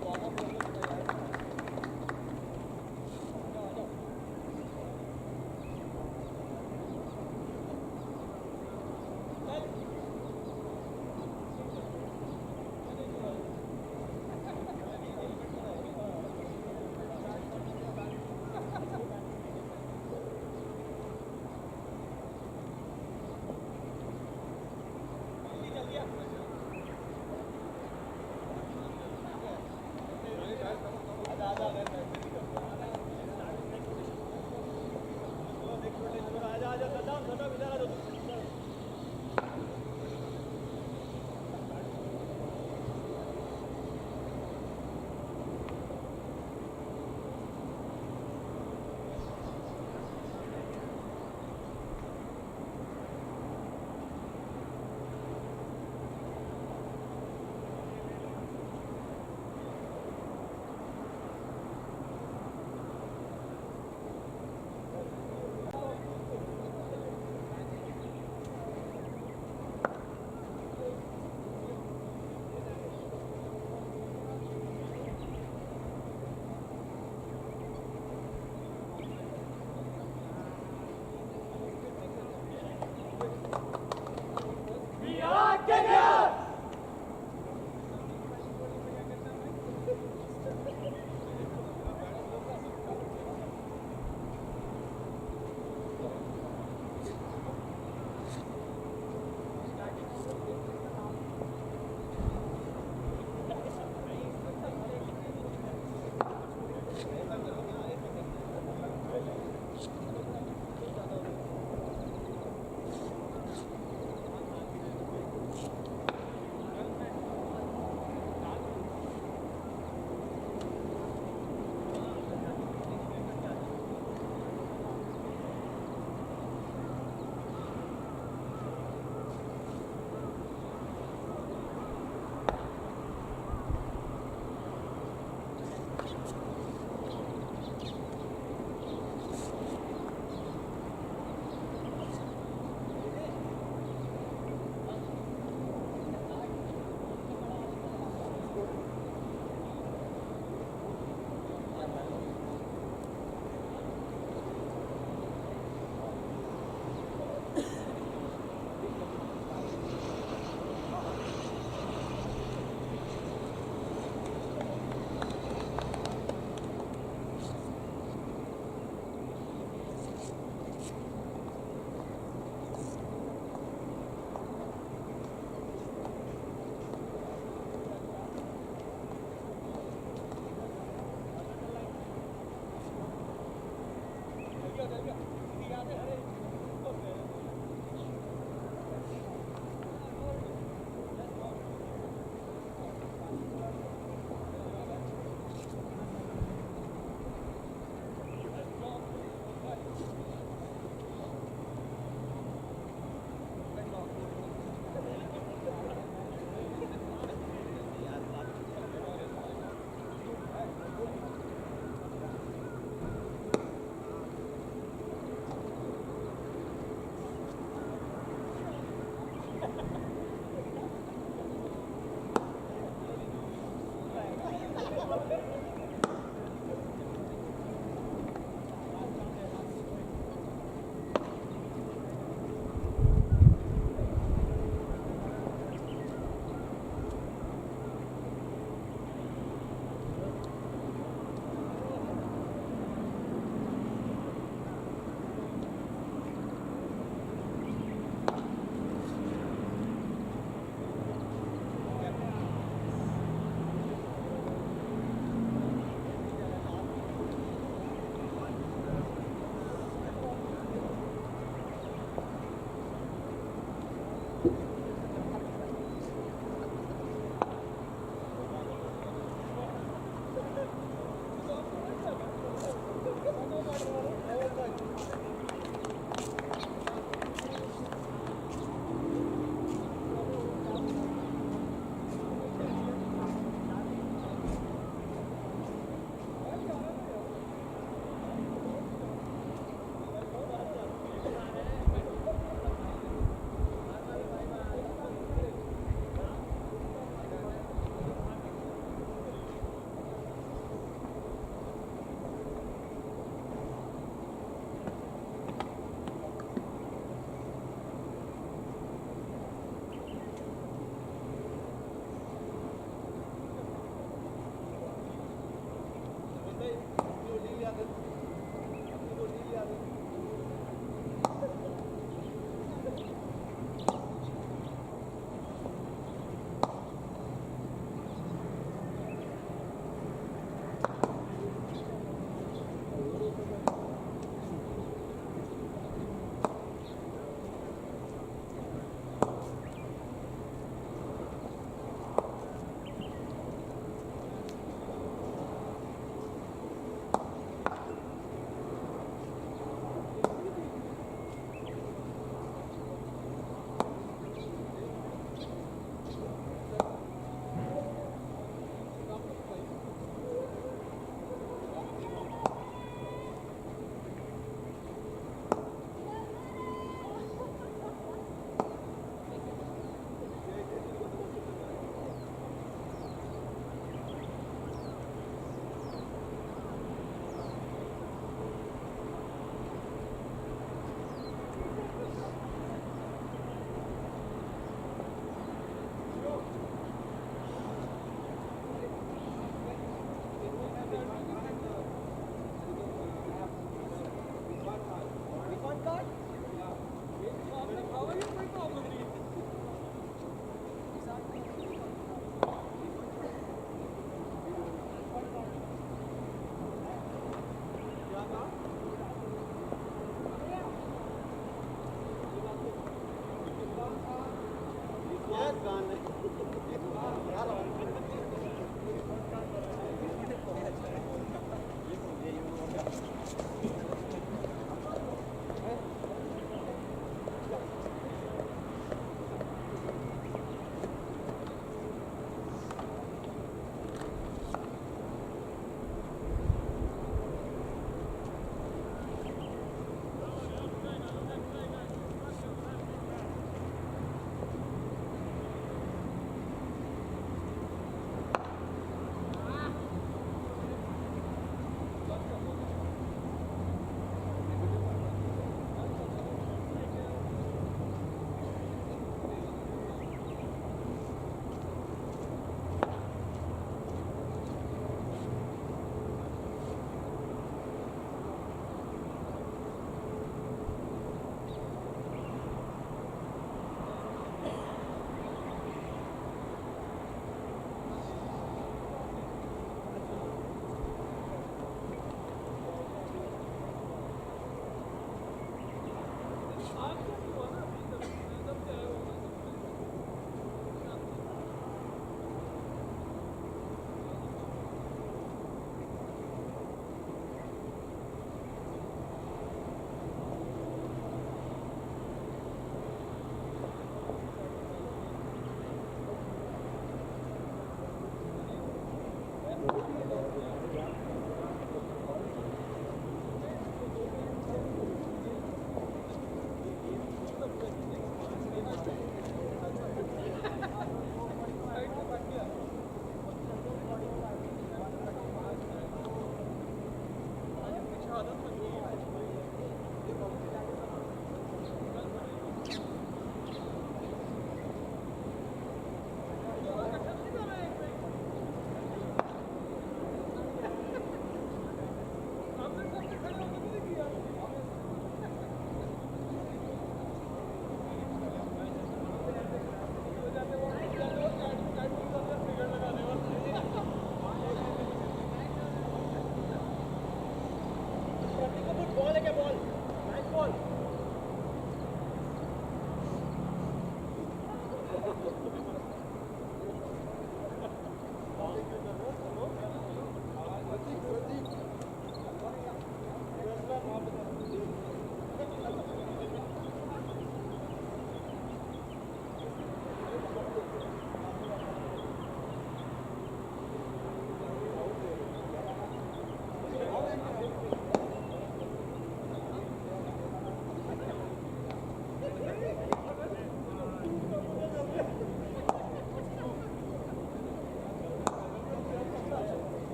Hãy subscribe cho kênh Ghiền Mì Gõ để không bỏ lỡ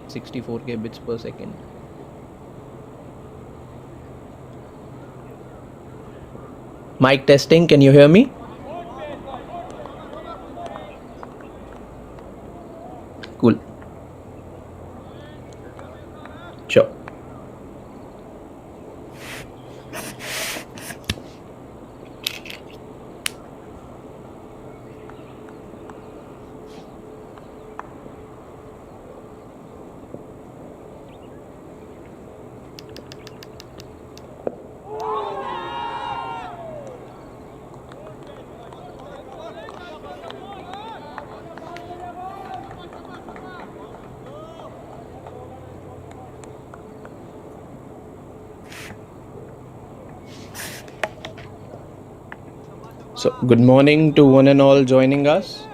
64k bits per second. Mic testing, can you hear me? Cool. Sure. So, good morning to one and all joining us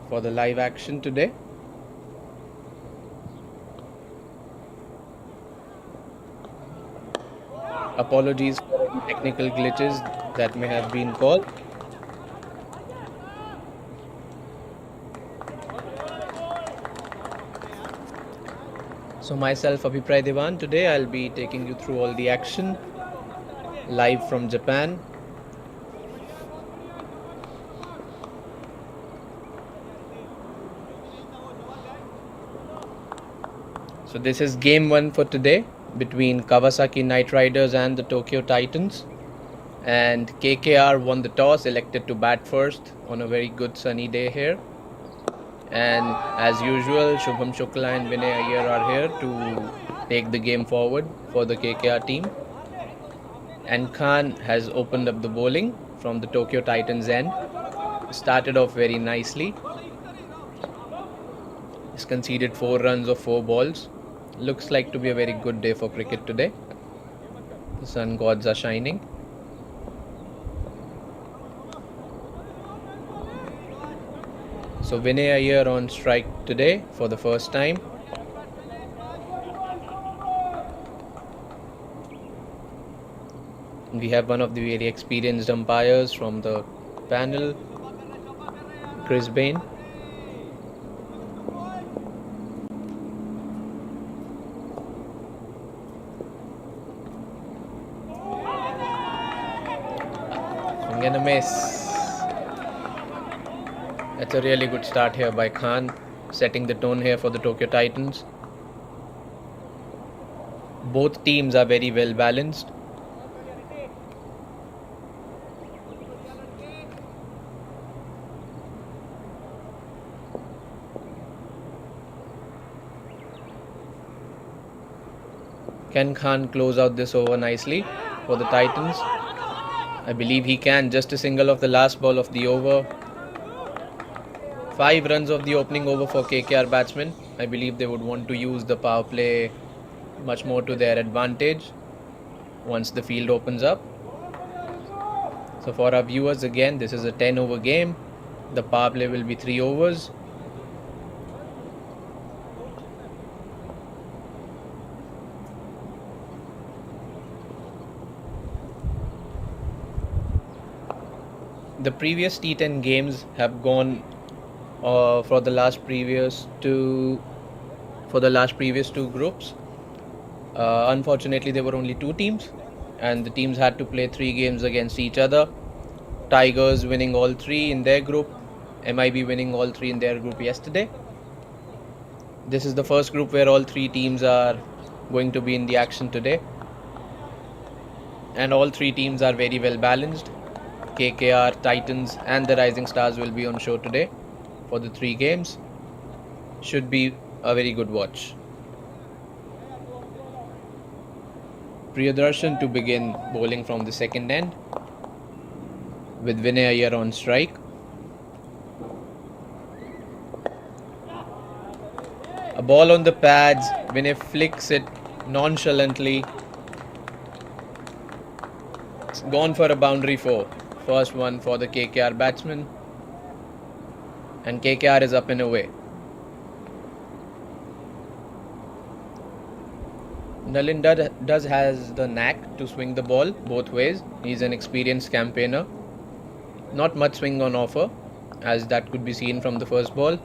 for the live action today. Apologies for any technical glitches that may have been caused. So myself Abhipray Devan, today I'll be taking you through all the action live from Japan. So this is game 1 for today between Kawasaki Knight Riders and the Tokyo Titans, and KKR won the toss, elected to bat first on a very good sunny day here. And as usual, Shubham Shukla and Vinay Iyer are here to take the game forward for the KKR team. And Khan has opened up the bowling from the Tokyo Titans end. Started off very nicely. He's conceded 4 runs of 4 balls. Looks like to be a very good day for cricket today. The sun gods are shining. So Vinay Iyer on strike today for the first time. We have one of the very experienced umpires from the panel, Chris Bain. I'm gonna miss. That's a really good start here by Khan, setting the tone here for the Tokyo Titans. Both teams are very well balanced. Can Khan close out this over nicely for the Titans? I believe he can. Just a single of the last ball of the over. 5 runs of the opening over for KKR batsmen. I believe they would want to use the power play much more to their advantage once the field opens up. So for our viewers, again, this is a 10 over game. The power play will be 3 overs. The previous T10 games have gone for the last previous two groups. Unfortunately, there were only 2 teams, and the teams had to play 3 games against each other. Tigers winning all 3 in their group, MIB winning all 3 in their group yesterday. This is the first group where all 3 teams are going to be in the action today, and all 3 teams are very well balanced. KKR, Titans and the Rising Stars will be on show today for the 3 games. Should be a very good watch. Priyadarshan to begin bowling from the second end with Vinay Iyer on strike. A ball on the pads, Vinay flicks it nonchalantly. It's gone for a boundary 4. First one for the KKR batsman. And KKR is up and away. Nalin does has the knack to swing the ball both ways. He's an experienced campaigner. Not much swing on offer, as that could be seen from the first ball.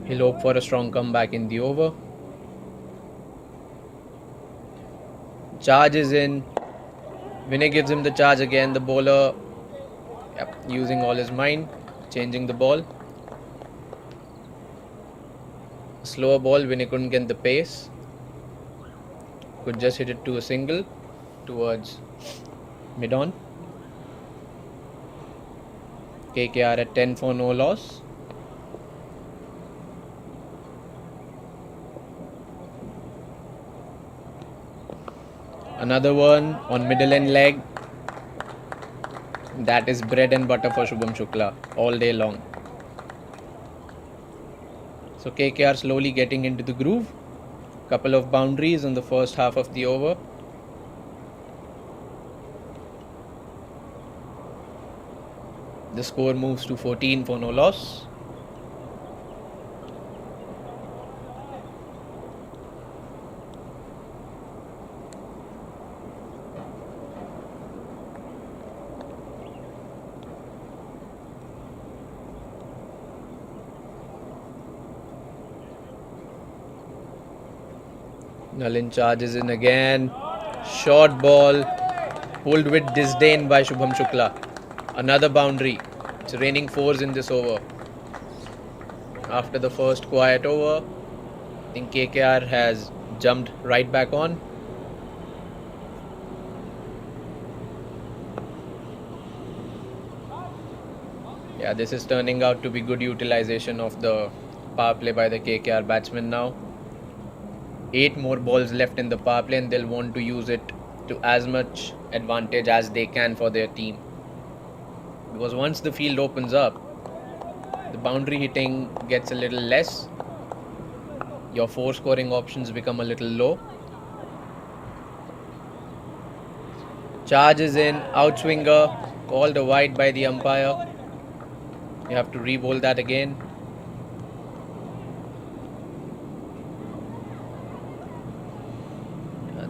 He'll hope for a strong comeback in the over. Charge is in. Vinay gives him the charge again. The bowler using all his mind, changing the ball. Slower ball, Vinay couldn't get the pace. Could just hit it to a single towards mid-on. KKR at 10 for no loss. Another one on middle end leg. That is bread and butter for Shubham Shukla all day long. So KKR slowly getting into the groove. Couple of boundaries in the first half of the over. The score moves to 14 for no loss. Nalin charges in again. Short ball. Pulled with disdain by Shubham Shukla. Another boundary. It's raining 4s in this over. After the first quiet over, I think KKR has jumped right back on. Yeah, this is turning out to be good utilization of the power play by the KKR batsmen now. 8 more balls left in the power play and they'll want to use it to as much advantage as they can for their team. Because once the field opens up, the boundary hitting gets a little less. Your 4 scoring options become a little low. Charge is in, outswinger, called a wide by the umpire. You have to re-bowl that again.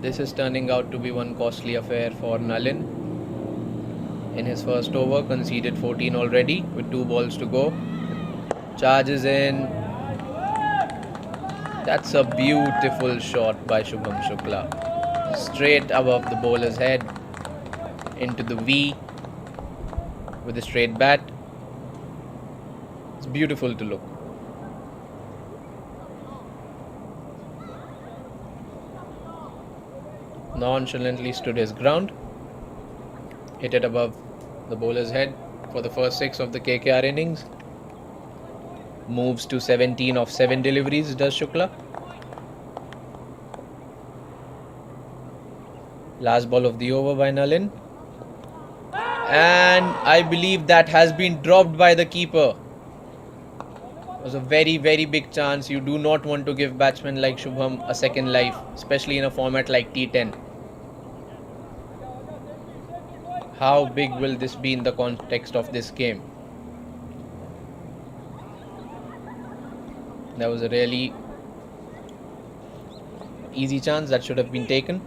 This is turning out to be one costly affair for Nalin. In his first over, conceded 14 already with 2 balls to go. Charges in. That's a beautiful shot by Shubham Shukla. Straight above the bowler's head into the V with a straight bat. It's beautiful to look. Nonchalantly stood his ground. Hit it above the bowler's head for the first 6 of the KKR innings. Moves to 17 of 7 deliveries, does Shukla. Last ball of the over by Nalin. And I believe that has been dropped by the keeper. It was a very, very big chance. You do not want to give batsmen like Shubham a second life, especially in a format like T10. How big will this be in the context of this game? That was a really easy chance that should have been taken.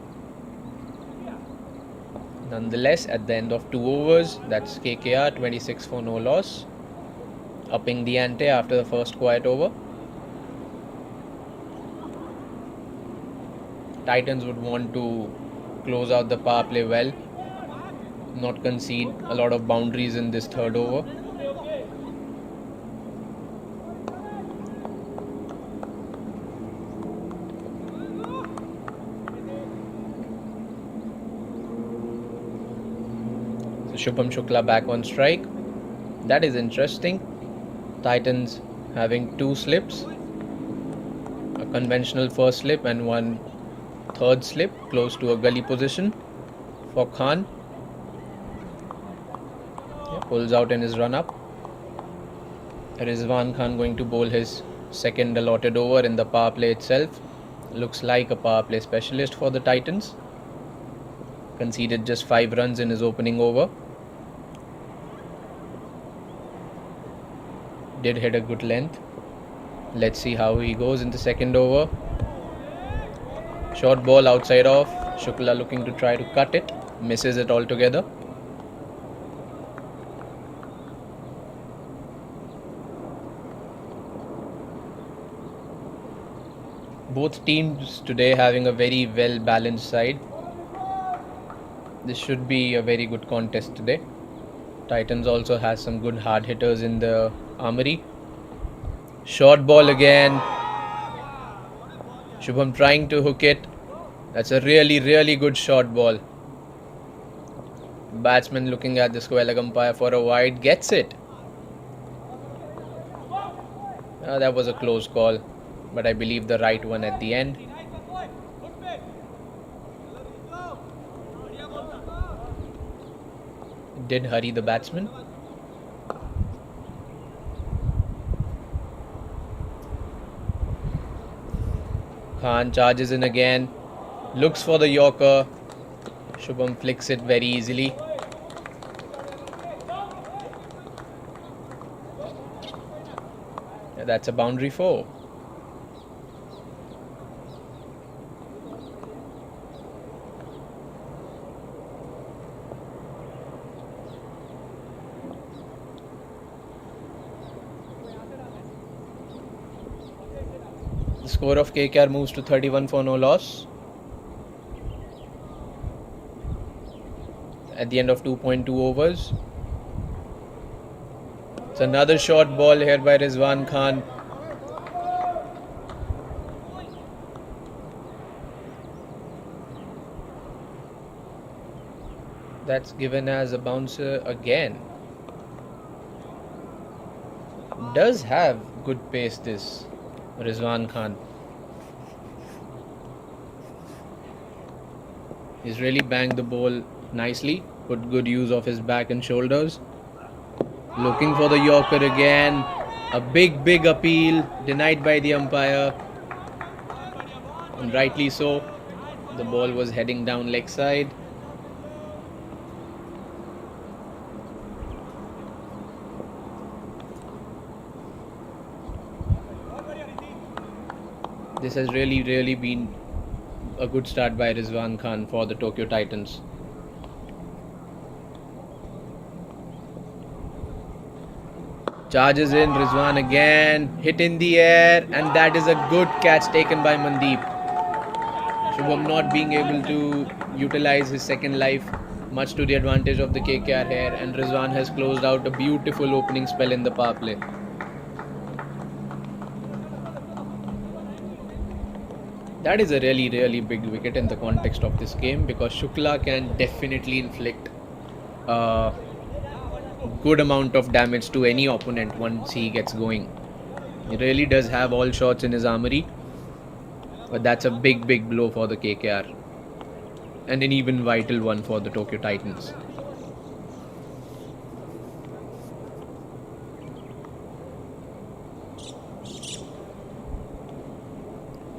Nonetheless, at the end of 2 overs, that's KKR 26 for no loss, upping the ante after the first quiet over. Titans would want to close out the power play well, not concede a lot of boundaries in this third over. So Shubham Shukla back on strike. That is interesting. Titans having 2 slips. A conventional first slip and one third slip close to a gully position for Khan. Pulls out in his run up. Rizwan Khan going to bowl his second allotted over in the power play itself. Looks like a power play specialist for the Titans. Conceded just 5 runs in his opening over. Did hit a good length. Let's see how he goes in the second over. Short ball outside off. Shukla looking to try to cut it. Misses it altogether. Both teams today having a very well balanced side. This should be a very good contest today. Titans also has some good hard hitters in the armory. Short ball again. Shubham trying to hook it. That's a really good short ball. Batsman looking at the square leg umpire for a wide. Gets it. That was a close call, but I believe the right one at the end. Did hurry the batsman. Khan charges in again. Looks for the Yorker. Shubham flicks it very easily. That's a boundary 4. The score of KKR moves to 31 for no loss. At the end of 2.2 overs. It's another short ball here by Rizwan Khan. That's given as a bouncer again. Does have good pace this Rizwan Khan. He's really banged the ball nicely, put good use of his back and shoulders. Looking for the Yorker again. A big appeal denied by the umpire, and rightly so. The ball was heading down leg side. This has really been a good start by Rizwan Khan for the Tokyo Titans. Charges in, Rizwan again, hit in the air, and that is a good catch taken by Mandeep. Shubham not being able to utilize his second life, much to the advantage of the KKR here, and Rizwan has closed out a beautiful opening spell in the power play. That is a really big wicket in the context of this game, because Shukla can definitely inflict a good amount of damage to any opponent once he gets going. He really does have all shots in his armory, but that's a big blow for the KKR, and an even vital one for the Tokyo Titans.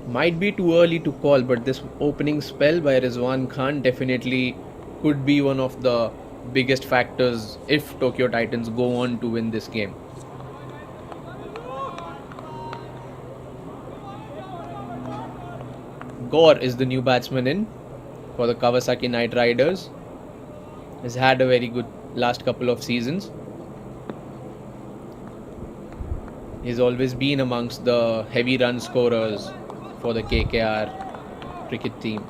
Might be too early to call, but this opening spell by Rizwan Khan definitely could be one of the biggest factors if Tokyo Titans go on to win this game. Gore is the new batsman in for the Kawasaki Knight Riders. Has had a very good last couple of seasons. He's always been amongst the heavy run scorers for the KKR cricket team.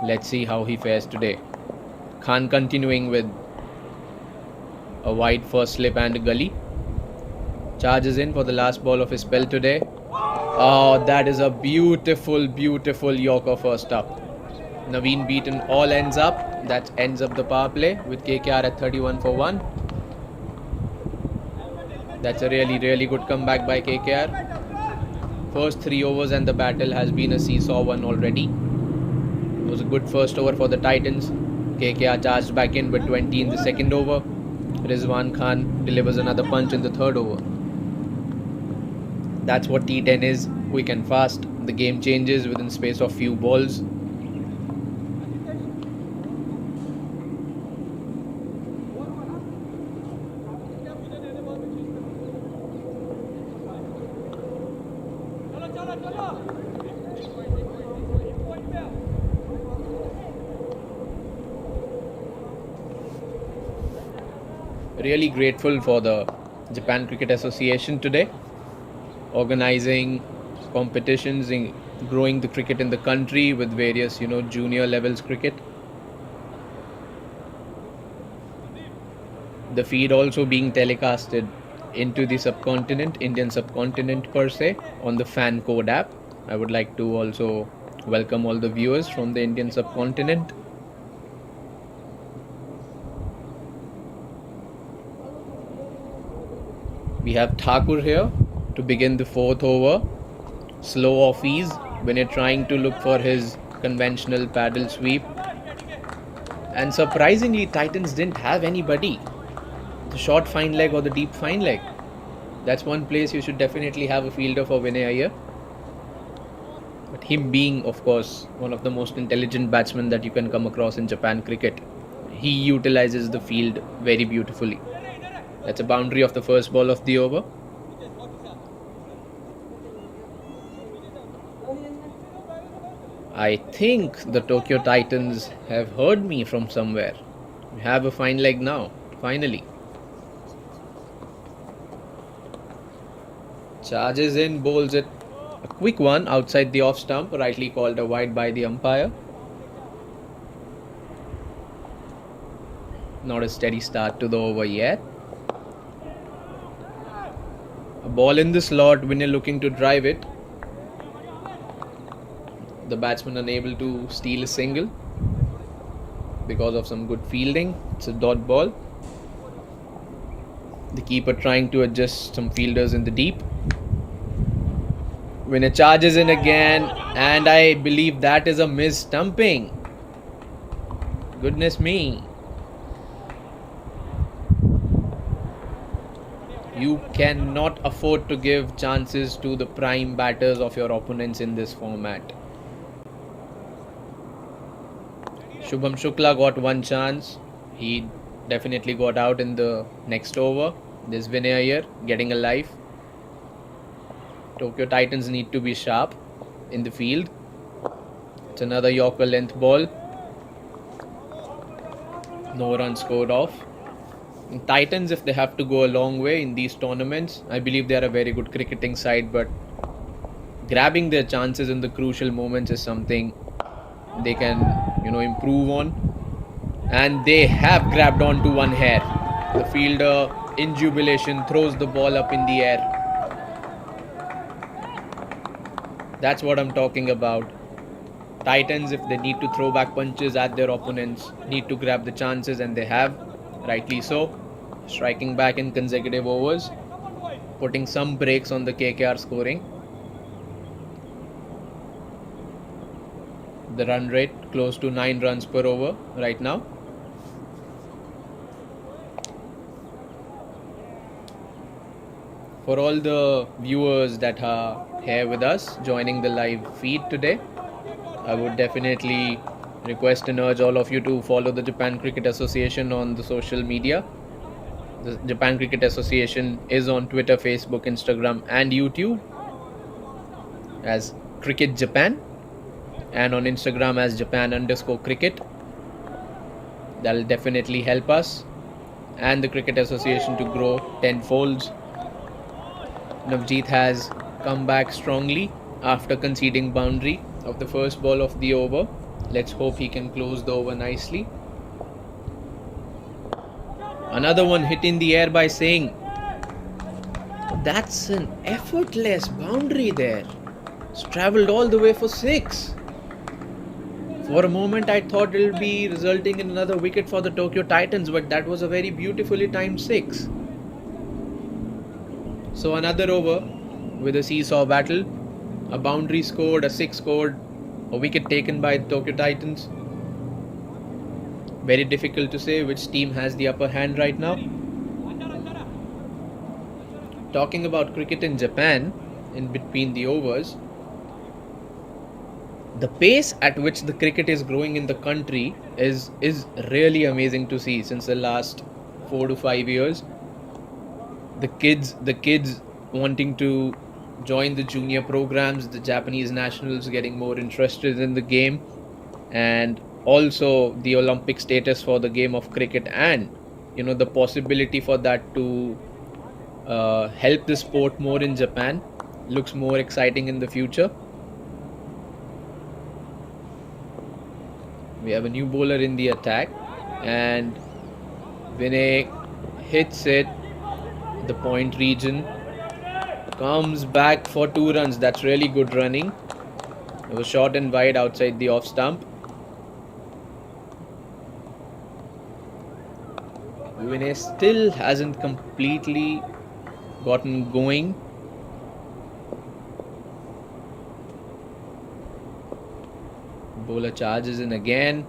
Let's see how he fares today. Khan continuing with a wide first slip and a gully. Charges in for the last ball of his spell today. Oh, that is a beautiful Yorker first up. Naveen Beaton all ends up. That ends up the power play with KKR at 31 for 1. That's a really good comeback by KKR. First 3 overs and the battle has been a seesaw one already. It was a good first over for the Titans. KKR charged back in with 20 in the second over. Rizwan Khan delivers another punch in the third over. That's what T10 is, quick and fast. The game changes within space of few balls. Really grateful for the Japan Cricket Association today, organizing competitions in growing the cricket in the country with various junior levels cricket. The feed also being telecasted into the subcontinent, Indian subcontinent per se, on the Fan Code app. I would like to also welcome all the viewers from the Indian subcontinent. We have Thakur here to begin the fourth over. Slow off ease when you're trying to look for his conventional paddle sweep. And surprisingly, Titans didn't have anybody. The short fine leg or the deep fine leg. That's one place you should definitely have a fielder for Vinay Iyer. But him being, of course, one of the most intelligent batsmen that you can come across in Japan cricket, he utilizes the field very beautifully. That's a boundary of the first ball of the over. I think the Tokyo Titans have heard me from somewhere. We have a fine leg now, finally. Charges in, bowls it. A quick one outside the off stump, rightly called a wide by the umpire. Not a steady start to the over yet. A ball in the slot, Winner looking to drive it. The batsman unable to steal a single because of some good fielding. It's a dot ball. The keeper trying to adjust some fielders in the deep. Winner charges in again, and I believe that is a missed stumping. Goodness me. You cannot afford to give chances to the prime batters of your opponents in this format. Shubham Shukla got one chance. He definitely got out in the next over. This Vinay Iyer getting a life. Tokyo Titans need to be sharp in the field. It's another Yorker length ball. No run scored off. Titans, if they have to go a long way in these tournaments, I believe they are a very good cricketing side, but grabbing their chances in the crucial moments is something they can, improve on. And they have grabbed onto one hair. The fielder, in jubilation, throws the ball up in the air. That's what I'm talking about. Titans, if they need to throw back punches at their opponents, need to grab the chances, and they have, rightly so. Striking back in consecutive overs, putting some brakes on the KKR scoring. The run rate close to 9 runs per over right now. For all the viewers that are here with us joining the live feed today, I would definitely request and urge all of you to follow the Japan Cricket Association on the social media. The Japan Cricket Association is on Twitter, Facebook, Instagram and YouTube as Cricket Japan, and on Instagram as Japan_cricket. That'll definitely help us and the Cricket Association to grow tenfolds. Navjeet has come back strongly after conceding boundary of the first ball of the over. Let's hope he can close the over nicely. Another one hit in the air by Singh. That's an effortless boundary there. It's travelled all the way for 6. For a moment I thought it'll be resulting in another wicket for the Tokyo Titans, but that was a very beautifully timed 6. So another over with a seesaw battle. A boundary scored, a 6 scored, a wicket taken by the Tokyo Titans. Very difficult to say which team has the upper hand right now. Talking about cricket in Japan, in between the overs, the pace at which the cricket is growing in the country is really amazing to see. Since the last 4 to 5 years, the kids wanting to join the junior programs, the Japanese nationals getting more interested in the game, and also the Olympic status for the game of cricket, and the possibility for that to help the sport more in Japan looks more exciting in the future. We have a new bowler in the attack, and Vinay hits it, the point region, comes back for 2 runs. That's really good running. It was short and wide outside the off stump. Vinay still hasn't completely gotten going. Bowler charges in again.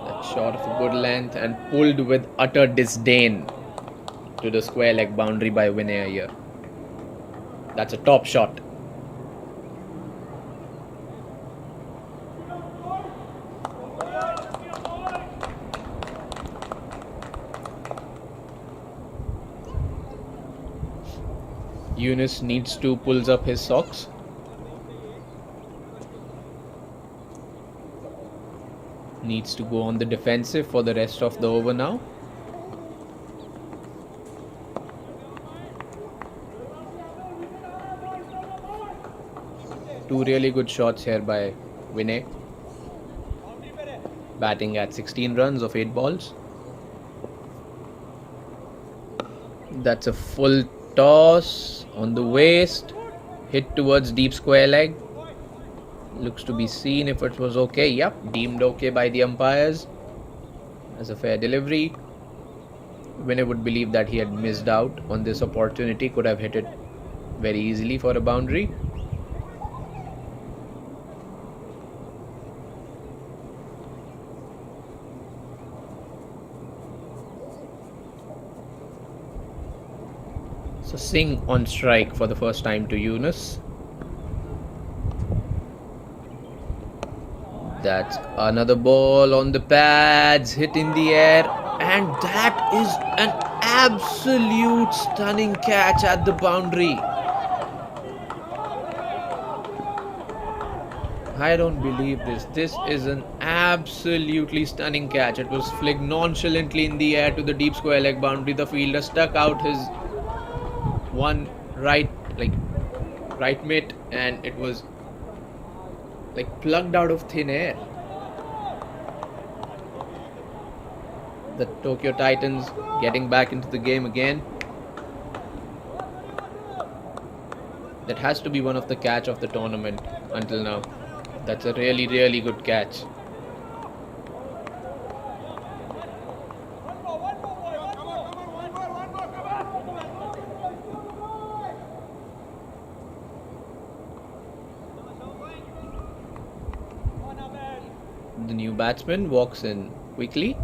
That's short of a good length and pulled with utter disdain to the square leg boundary by Vinay here. That's a top shot. Yunus needs to pull up his socks. Needs to go on the defensive for the rest of the over now. Two really good shots here by Vinay. Batting at 16 runs of 8 balls. That's a full toss on the waist. Hit towards deep square leg. Looks to be seen if it was okay. Yep, deemed okay by the umpires as a fair delivery. Vinay would believe that he had missed out on this opportunity. Could have hit it very easily for a boundary. So Singh on strike for the first time to Yunus. That's another ball on the pads, hit in the air, and that is an absolute stunning catch at the boundary. I don't believe this. This is an absolutely stunning catch. It was flicked nonchalantly in the air to the deep square leg boundary. The fielder stuck out his one right mitt, and it was plucked out of thin air. The Tokyo Titans getting back into the game again. That has to be one of the catch of the tournament until now. That's a really, really good catch. The new batsman walks in quickly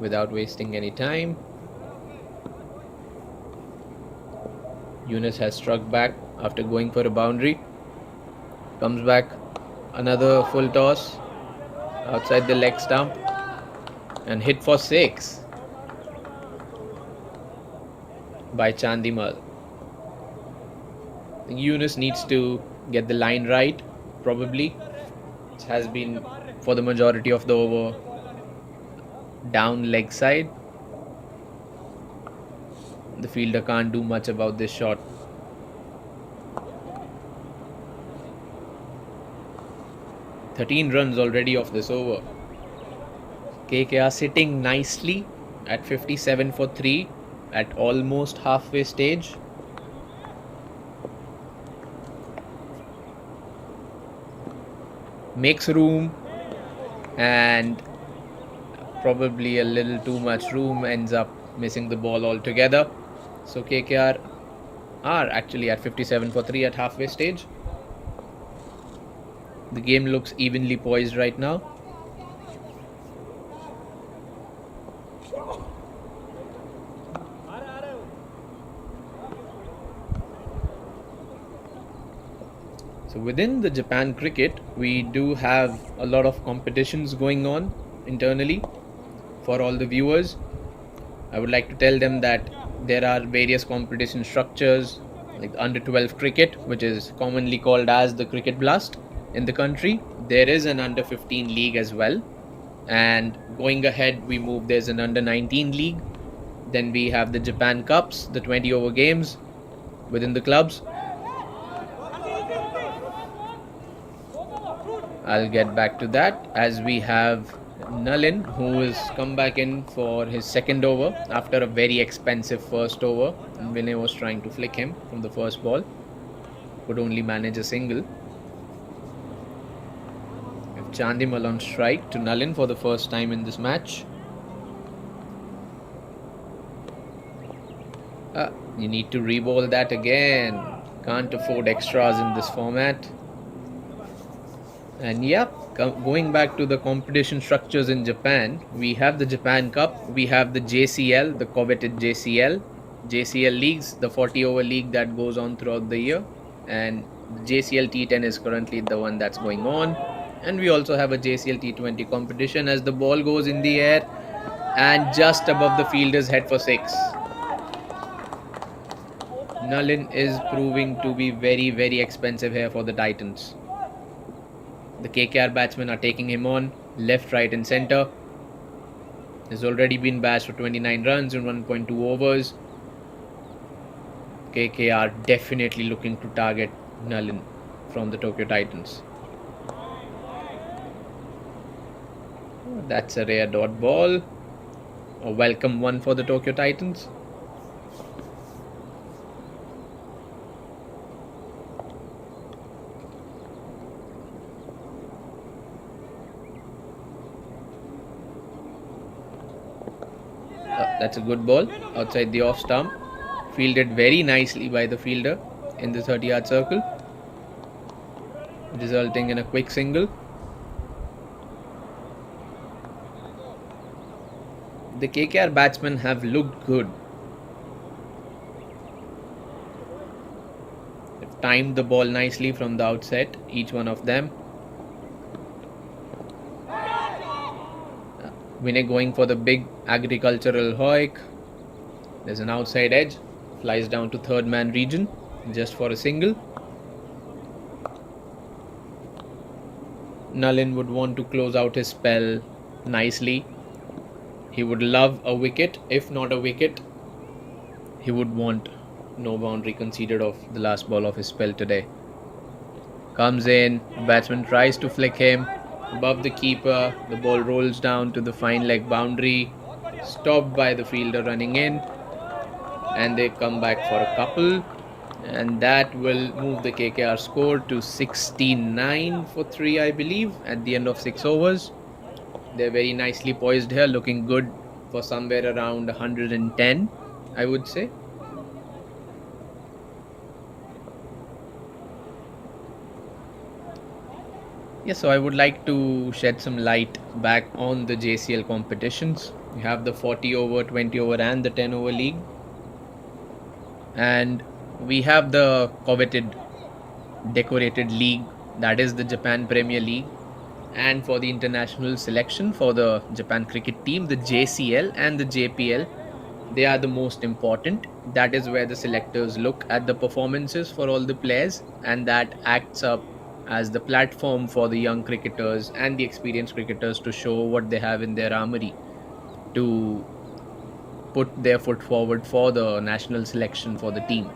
without wasting any time. Yunus has struck back after going for a boundary. Comes back, another full toss outside the leg stump and hit for 6 by Chandimal. Yunus needs to get the line right, probably. It has been for the majority of the over down leg side. The fielder can't do much about this shot. "13 runs already off this over. KKR sitting nicely at 57 for 3 at almost halfway stage. makes room, and probably a little too much room, ends up missing the ball altogether. So KKR are actually at 57 for 3 at halfway stage. The game looks evenly poised right now. So within the Japan cricket, we do have a lot of competitions going on internally. For all the viewers, I would like to tell them that there are various competition structures, like under 12 cricket, which is commonly called as the Cricket Blast in the country. There is an under 15 league as well, and going ahead we move, there's an under 19 league. Then we have the Japan Cups, the 20 over games within the clubs. I'll get back to that, as we have Nalin, who has come back in for his second over after a very expensive first over. And Vinay was trying to flick him from the first ball, could only manage a single. We have Chandimal on strike to Nalin for the first time in this match. You need to re-ball that again. Can't afford extras in this format. And yeah, going back to the competition structures in Japan, we have the Japan Cup, we have the JCL, the coveted JCL leagues, the 40 over league that goes on throughout the year, and the JCL T10 is currently the one that's going on. And we also have a JCL T20 competition, as the ball goes in the air and just above the fielder's head for 6. Nalin is proving to be very, very expensive here for the Titans. The KKR batsmen are taking him on left, right and centre. He's already been bashed for 29 runs in 1.2 overs. KKR definitely looking to target Nalin from the Tokyo Titans. That's a rare dot ball. A welcome one for the Tokyo Titans. That's a good ball outside the off stump, fielded very nicely by the fielder in the 30-yard circle, resulting in a quick single. The KKR batsmen have looked good. They've timed the ball nicely from the outset, each one of them. Vinay going for the big agricultural hoik. There's an outside edge, flies down to third man region just for a single. Nalin would want to close out his spell nicely. He would love a wicket. If not a wicket, he would want no boundary conceded off the last ball of his spell today. Comes in, batsman tries to flick him above the keeper. The ball rolls down to the fine leg boundary, stopped by the fielder running in, and they come back for a couple, and that will move the KKR score to 69 for 3, I believe, at the end of 6 overs. They're very nicely poised here, looking good for somewhere around 110, I would say. Yes, so I would like to shed some light back on the JCL competitions. We have the 40 over, 20 over and the 10 over league. And we have the coveted decorated league, that is the Japan Premier League. And for the international selection for the Japan cricket team, the JCL and the JPL, they are the most important. That is where the selectors look at the performances for all the players, and that acts up as the platform for the young cricketers and the experienced cricketers to show what they have in their armory to put their foot forward for the national selection for the team.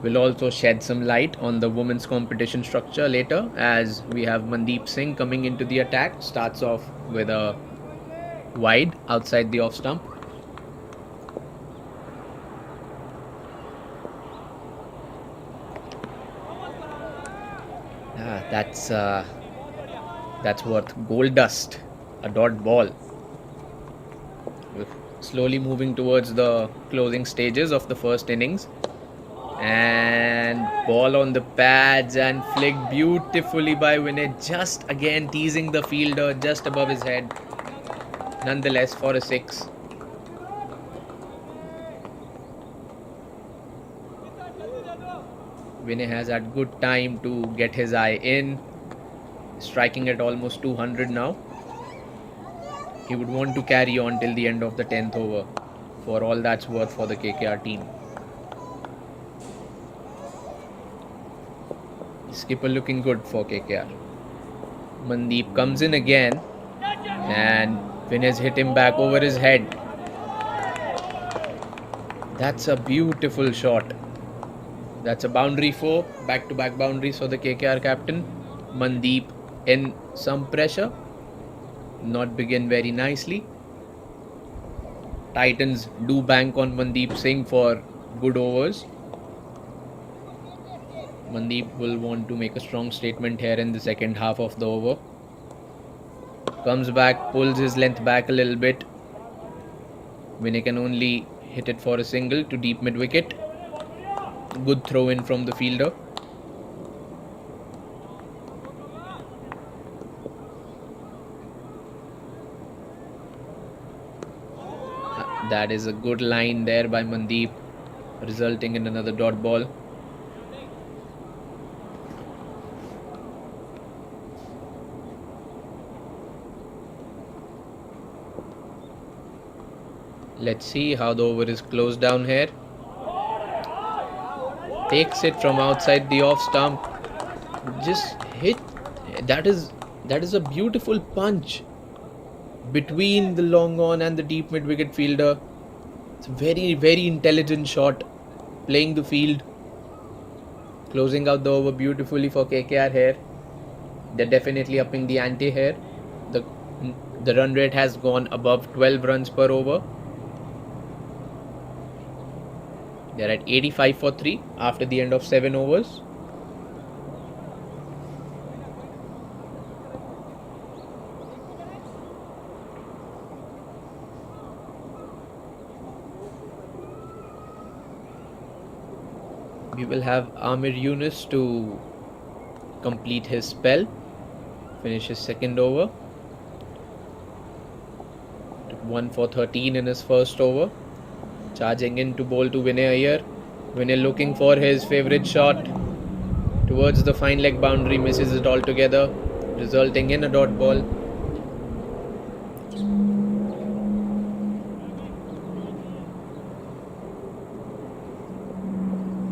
We'll also shed some light on the women's competition structure later, as we have Mandeep Singh coming into the attack. Starts off with a wide outside the off stump. That's worth gold dust. A dot ball. We're slowly moving towards the closing stages of the first innings. And ball on the pads and flicked beautifully by Vinay. Just again teasing the fielder just above his head. Nonetheless, for a 6. Vinay has had good time to get his eye in. Striking at almost 200 now. He would want to carry on till the end of the 10th over. For all that's worth for the KKR team. Skipper looking good for KKR. Mandeep comes in again. And Vinay's hit him back over his head. That's a beautiful shot. That's a boundary 4. Back-to-back boundaries for the KKR captain. Mandeep in some pressure. Not begin very nicely. Titans do bank on Mandeep Singh for good overs. Mandeep will want to make a strong statement here in the second half of the over. Comes back, pulls his length back a little bit. Vinay can only hit it for a single to deep mid wicket. Good throw in from the fielder. That is a good line there by Mandeep, resulting in another dot ball. Let's see how the over is closed down here. Takes it from outside the off stump. Just hit. That is a beautiful punch between the long on and the deep mid wicket fielder. It's a very, very intelligent shot. Playing the field. Closing out the over beautifully for KKR here. They're definitely upping the ante here. The run rate has gone above 12 runs per over. They're at 85 for 3 after the end of 7 overs. We will have Amir Yunus to complete his spell, finish his second over. Took 1 for 13 in his first over. Charging in to bowl to Vinay Iyer. Vinay looking for his favourite shot towards the fine leg boundary, misses it altogether, resulting in a dot ball.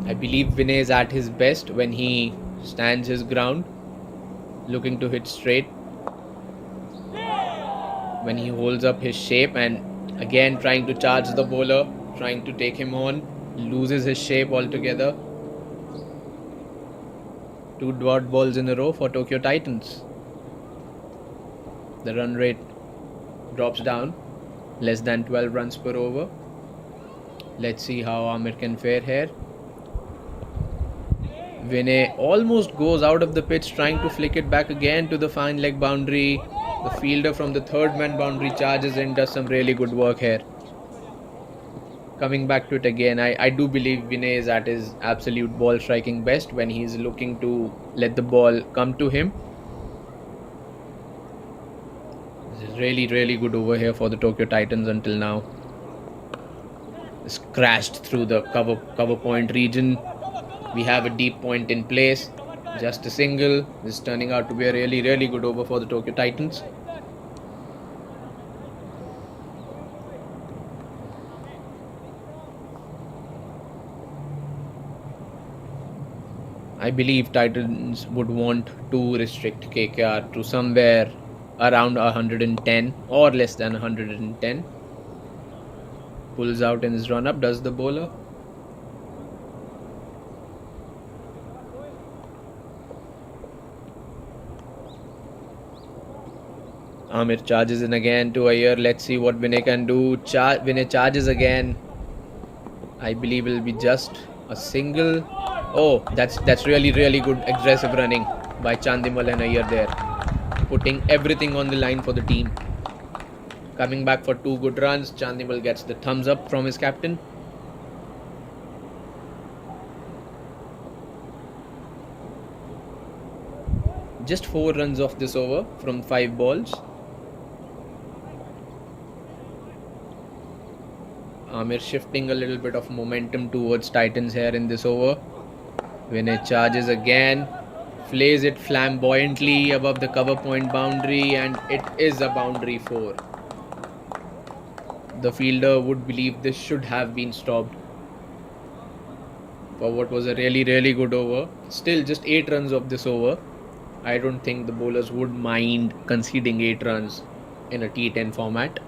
I believe Vinay is at his best when he stands his ground, looking to hit straight. When he holds up his shape and again trying to charge the bowler, trying to take him on, loses his shape altogether. 2 dot balls in a row for Tokyo Titans. The run rate drops down, less than 12 runs per over. Let's see how Amir can fare here. Vinay almost goes out of the pitch, trying to flick it back again to the fine leg boundary. The fielder from the third man boundary charges in, does some really good work here. Coming back to it again, I do believe Vinay is at his absolute ball striking best when he's looking to let the ball come to him. This is really, really good over here for the Tokyo Titans until now. It's crashed through the cover point region. We have a deep point in place. Just a single. This is turning out to be a really, really good over for the Tokyo Titans. I believe Titans would want to restrict KKR to somewhere around 110 or less than 110. Pulls out in his run-up, does the bowler. Amir charges in again to Iyer. Let's see what Vinay can do. Vinay charges again. I believe it will be just a single. Oh, that's really, really good aggressive running. by Chandimal and Iyer there, putting everything on the line for the team. Coming back for 2 good runs, Chandimal gets the thumbs up from his captain. Just 4 runs off this over from 5 balls. Amir shifting a little bit of momentum towards Titans here in this over. Vinay charges again, flays it flamboyantly above the cover point boundary, and it is a boundary 4. The fielder would believe this should have been stopped for what was a really good over. Still just 8 runs of this over. I don't think the bowlers would mind conceding 8 runs in a T10 format.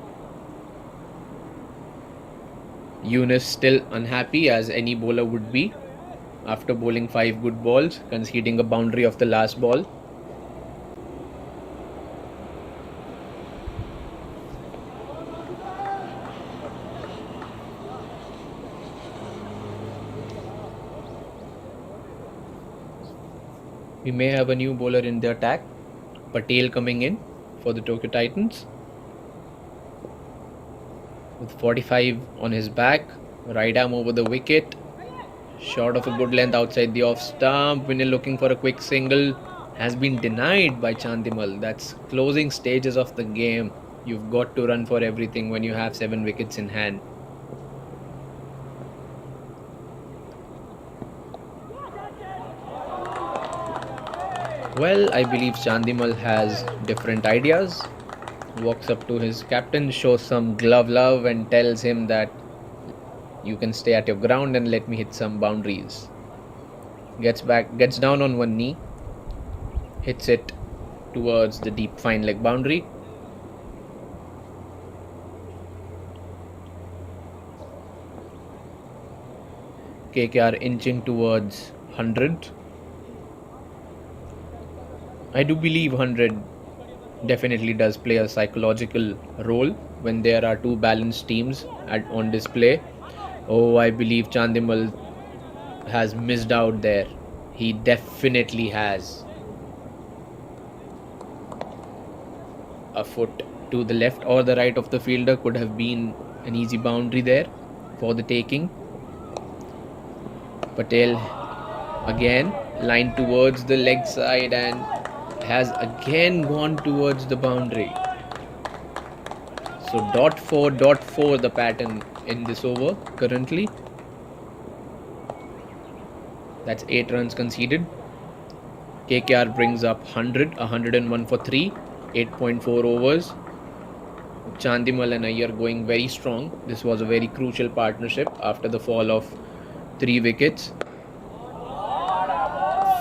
Yunus still unhappy, as any bowler would be, after bowling 5 good balls, conceding a boundary of the last ball. We may have a new bowler in the attack. Patel coming in for the Tokyo Titans. With 45 on his back. Right arm over the wicket. Shot of a good length outside the off stump. Vinay looking for a quick single. Has been denied by Chandimal. That's closing stages of the game. You've got to run for everything when you have 7 wickets in hand. Well, I believe Chandimal has different ideas. Walks up to his captain, shows some glove love, and tells him that you can stay at your ground and let me hit some boundaries. Gets down on one knee, hits it towards the deep fine leg boundary. KKR inching towards 100. I do believe 100 definitely does play a psychological role when there are 2 balanced teams on display. Oh, I believe Chandimal has missed out there. He definitely has. A foot to the left or the right of the fielder could have been an easy boundary there for the taking. Patel again lined towards the leg side and has again gone towards the boundary. So dot 4 the pattern in this over currently. That's 8 runs conceded. KKR brings up 101 for 3, 8.4 overs. Chandimal and Iyer going very strong. This was a very crucial partnership after the fall of 3 wickets.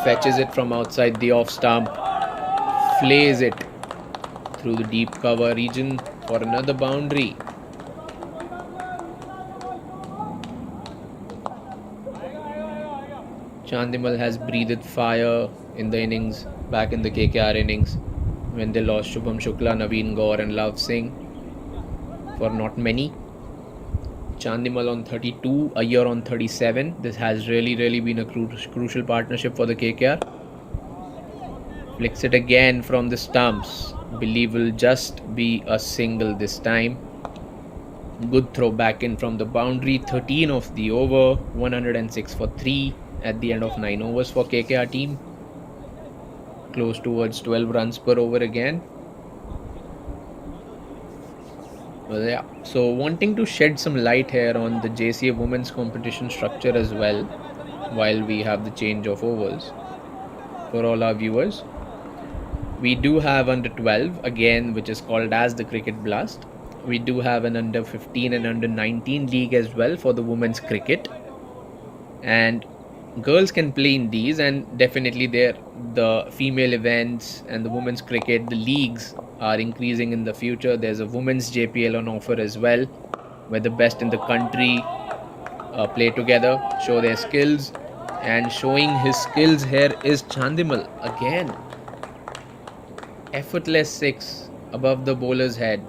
Fetches it from outside the off stump. Flays it through the deep cover region for another boundary. Chandimal has breathed fire in the innings, back in the KKR innings, when they lost Shubham Shukla, Naveen Gaur and Love Singh for not many. Chandimal on 32, Iyer on 37. This has really been a crucial partnership for the KKR. Flicks it again from the stumps. Believe will just be a single this time. Good throw back in from the boundary. 13 of the over. 106 for 3 at the end of 9 overs for KKR team. Close towards 12 runs per over again. Well, yeah. So wanting to shed some light here on the JCA women's competition structure as well, while we have the change of overs for all our viewers. We do have under 12 again, which is called as the Cricket Blast. We do have an under 15 and under 19 league as well for the women's cricket. And girls can play in these, and definitely the female events and the women's cricket, the leagues are increasing in the future. There's a women's JPL on offer as well, where the best in the country play together, show their skills. And showing his skills here is Chandimal again. Effortless 6 above the bowler's head.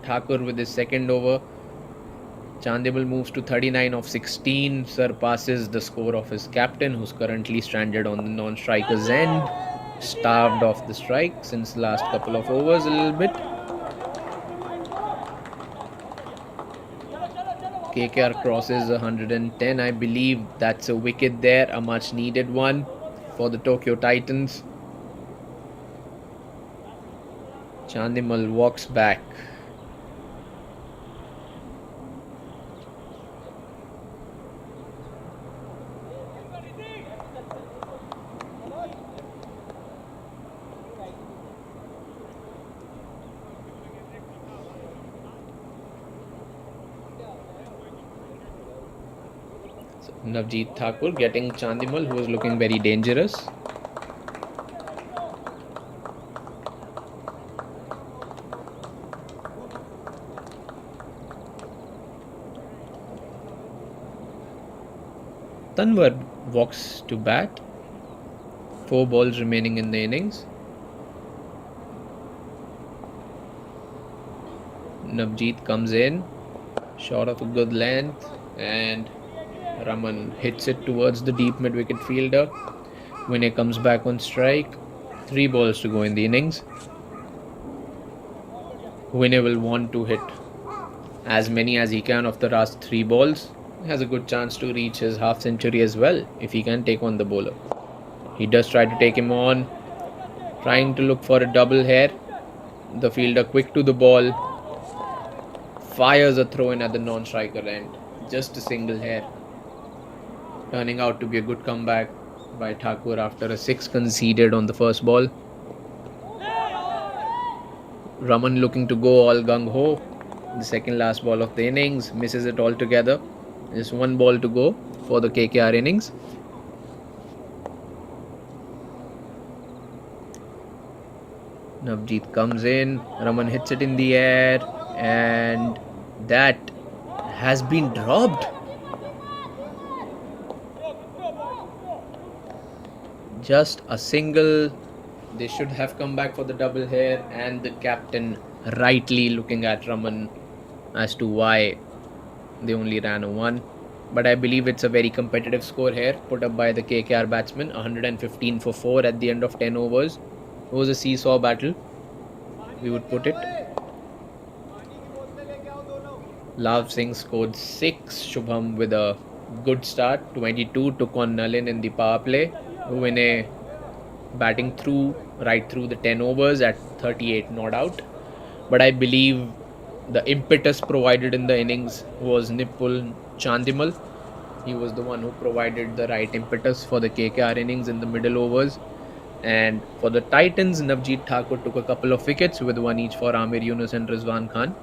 Thakur with his second over. Chandimal moves to 39 of 16, surpasses the score of his captain, who's currently stranded on the non-striker's end, starved off the strike since last couple of overs a little bit. KKR crosses 110. I believe that's a wicket there, a much needed one for the Tokyo Titans. Chandimal walks back. Navjeet Thakur getting Chandimal, who is looking very dangerous. Tanwar walks to bat. 4 balls remaining in the innings. Navjeet comes in, short of a good length, and Raman hits it towards the deep mid-wicket fielder. Vinay comes back on strike. 3 balls to go in the innings. Vinay will want to hit as many as he can of the last 3 balls. He has a good chance to reach his half century as well if he can take on the bowler. He does try to take him on, trying to look for a double here. The fielder quick to the ball, fires a throw in at the non-striker end. Just a single here. Turning out to be a good comeback by Thakur after a 6 conceded on the first ball. Raman looking to go all gung-ho. The second last ball of the innings, misses it altogether. Just 1 ball to go for the KKR innings. Navjeet comes in, Raman hits it in the air, and that has been dropped. Just a single. They should have come back for the double here, and the captain rightly looking at Raman as to why they only ran a 1. But I believe it's a very competitive score here put up by the KKR batsman. 115 for 4 at the end of 10 overs. It was a seesaw battle, we would put it. Lav Singh scored 6. Shubham with a good start. 22 took on Nalin in the power play. Vinay batting right through the 10 overs at 38 not out. But I believe the impetus provided in the innings was Nipul Chandimal. He was the one who provided the right impetus for the KKR innings in the middle overs. And for the Titans, Navjeet Thakur took a couple of wickets with 1 each for Amir Yunus and Rizwan Khan.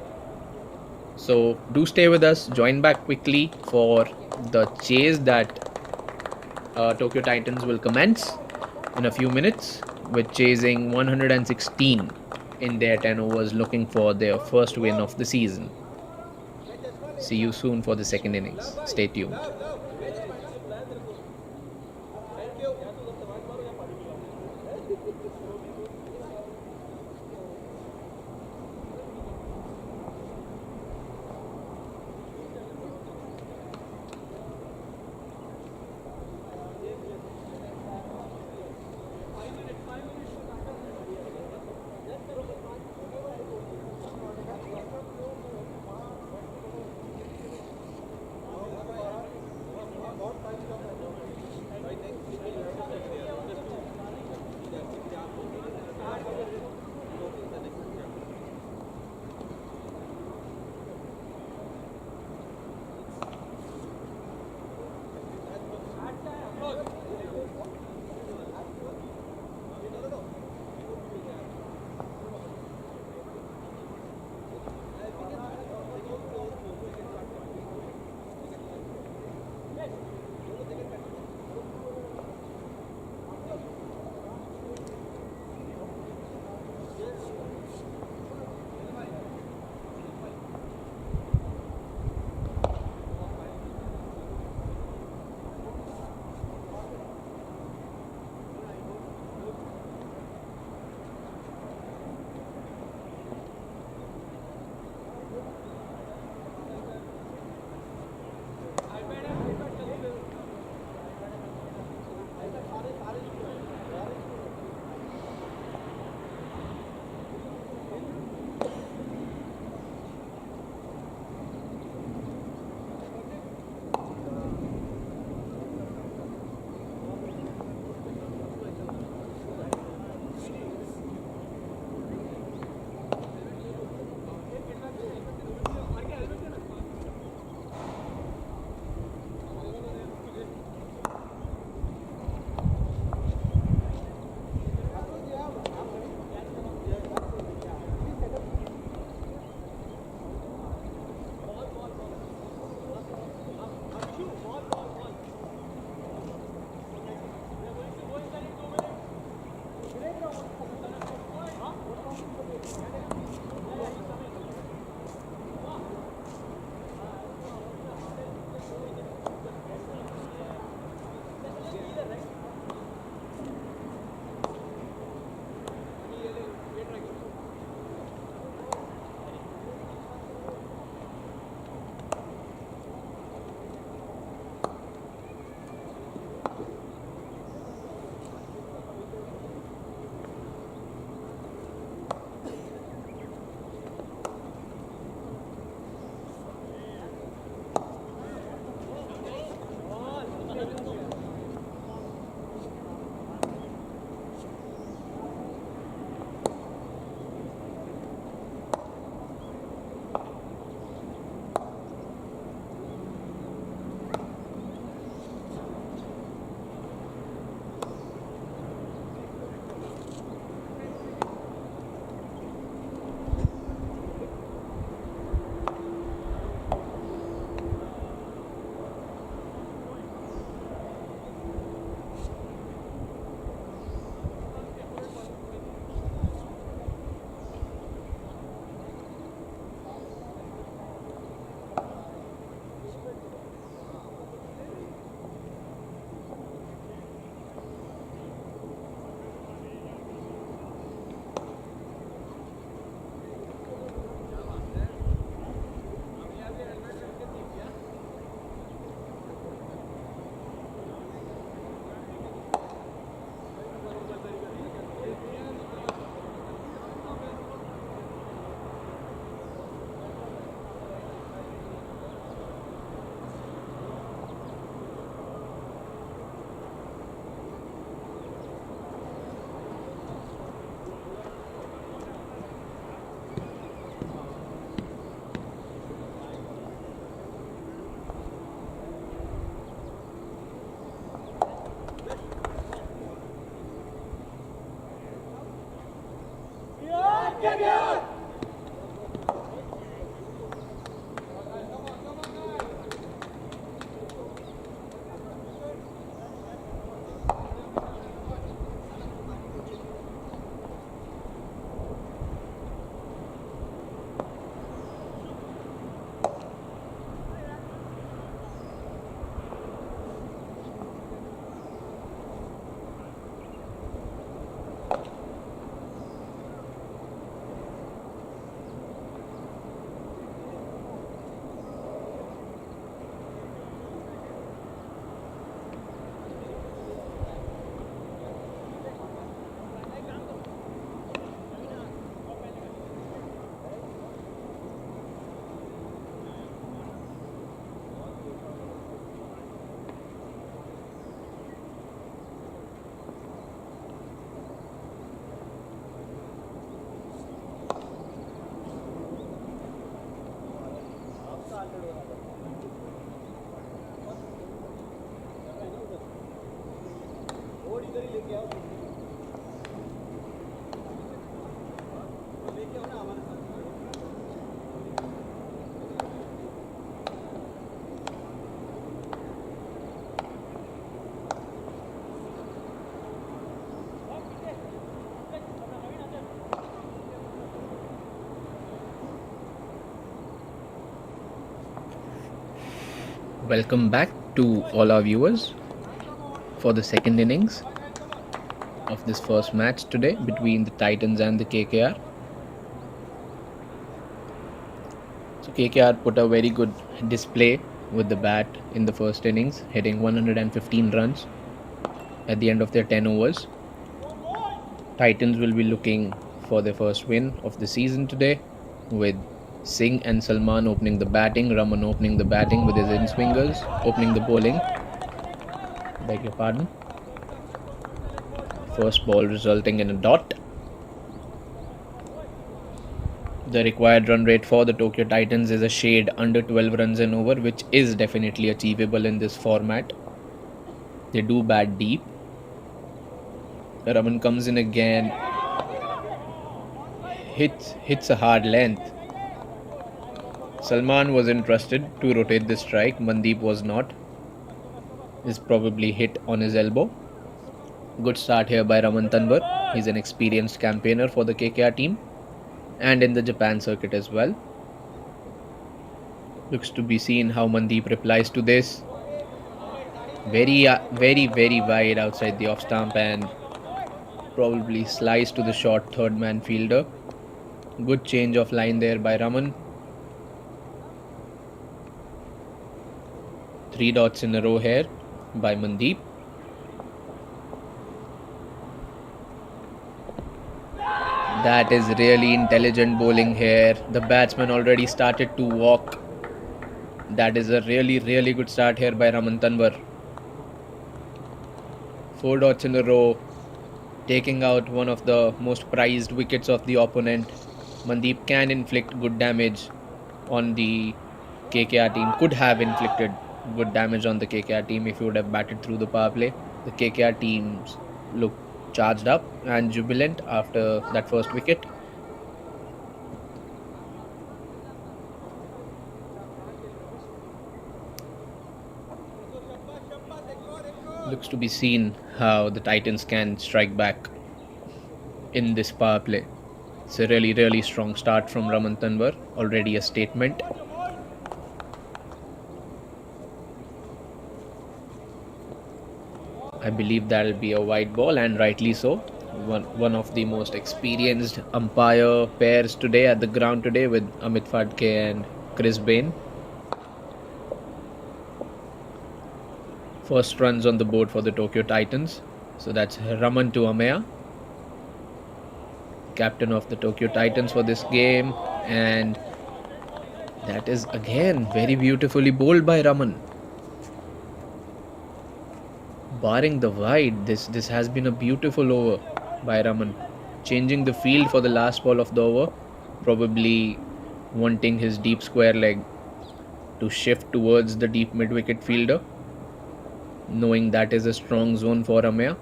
So do stay with us. Join back quickly for the chase that Tokyo Titans will commence in a few minutes with chasing 116 in their 10 overs, looking for their first win of the season. See you soon for the second innings. Stay tuned. Welcome back to all our viewers for the second innings of this first match today between the Titans and the KKR. So KKR put a very good display with the bat in the first innings, hitting 115 runs at the end of their 10 overs. Titans will be looking for their first win of the season today, with Singh and Salman opening the batting, Raman opening the batting with his in-swingers, opening the bowling. Beg your pardon. First ball resulting in a dot. The required run rate for the Tokyo Titans is a shade under 12 runs an over, which is definitely achievable in this format. They do bat deep. Raman comes in again, hits a hard length. Salman was interested to rotate the strike. Mandeep was not. This probably hit on his elbow. Good start here by Raman Tanwar. He's an experienced campaigner for the KKR team and in the Japan circuit as well. Looks to be seen how Mandeep replies to this. Very wide outside the off stump and probably slice to the short third man fielder. Good change of line there by Raman. 3 dots in a row here by Mandeep. That is really intelligent bowling here. The batsman already started to walk. That is a really good start here by Raman Tanwar. 4 dots in a row, taking out one of the most prized wickets of the opponent. Mandeep can inflict good damage on the KKR team. Could have inflicted good damage on the KKR team if he would have batted through the power play. The KKR teams look charged up and jubilant after that first wicket. Looks to be seen how the Titans can strike back in this power play. It's a really strong start from Raman Tanwar, already a statement. I believe that'll be a wide ball, and rightly so. One of the most experienced umpire pairs today at the ground today, with Amit Phadke and Chris Bain. First runs on the board for the Tokyo Titans. So that's Raman to Ameya, captain of the Tokyo Titans for this game, and that is again very beautifully bowled by Raman. Barring the wide, this has been a beautiful over by Raman, changing the field for the last ball of the over, probably wanting his deep square leg to shift towards the deep mid-wicket fielder, knowing that is a strong zone for Ameya.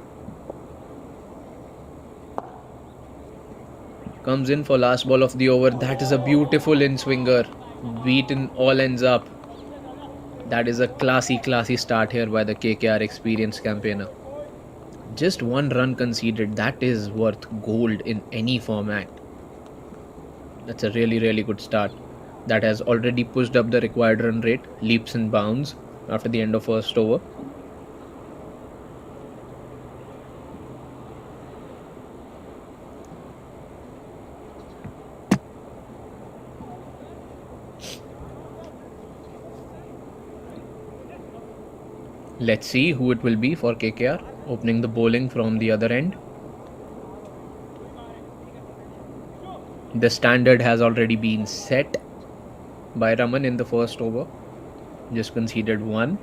Comes in for last ball of the over. That is a beautiful in-swinger, beaten all ends up. That is a classy start here by the KKR experienced campaigner. Just 1 run conceded. That is worth gold in any format. That's a really good start. That has already pushed up the required run rate, leaps and bounds after the end of first over. Let's see who it will be for KKR, opening the bowling from the other end. The standard has already been set by Raman in the first over. Just conceded 1.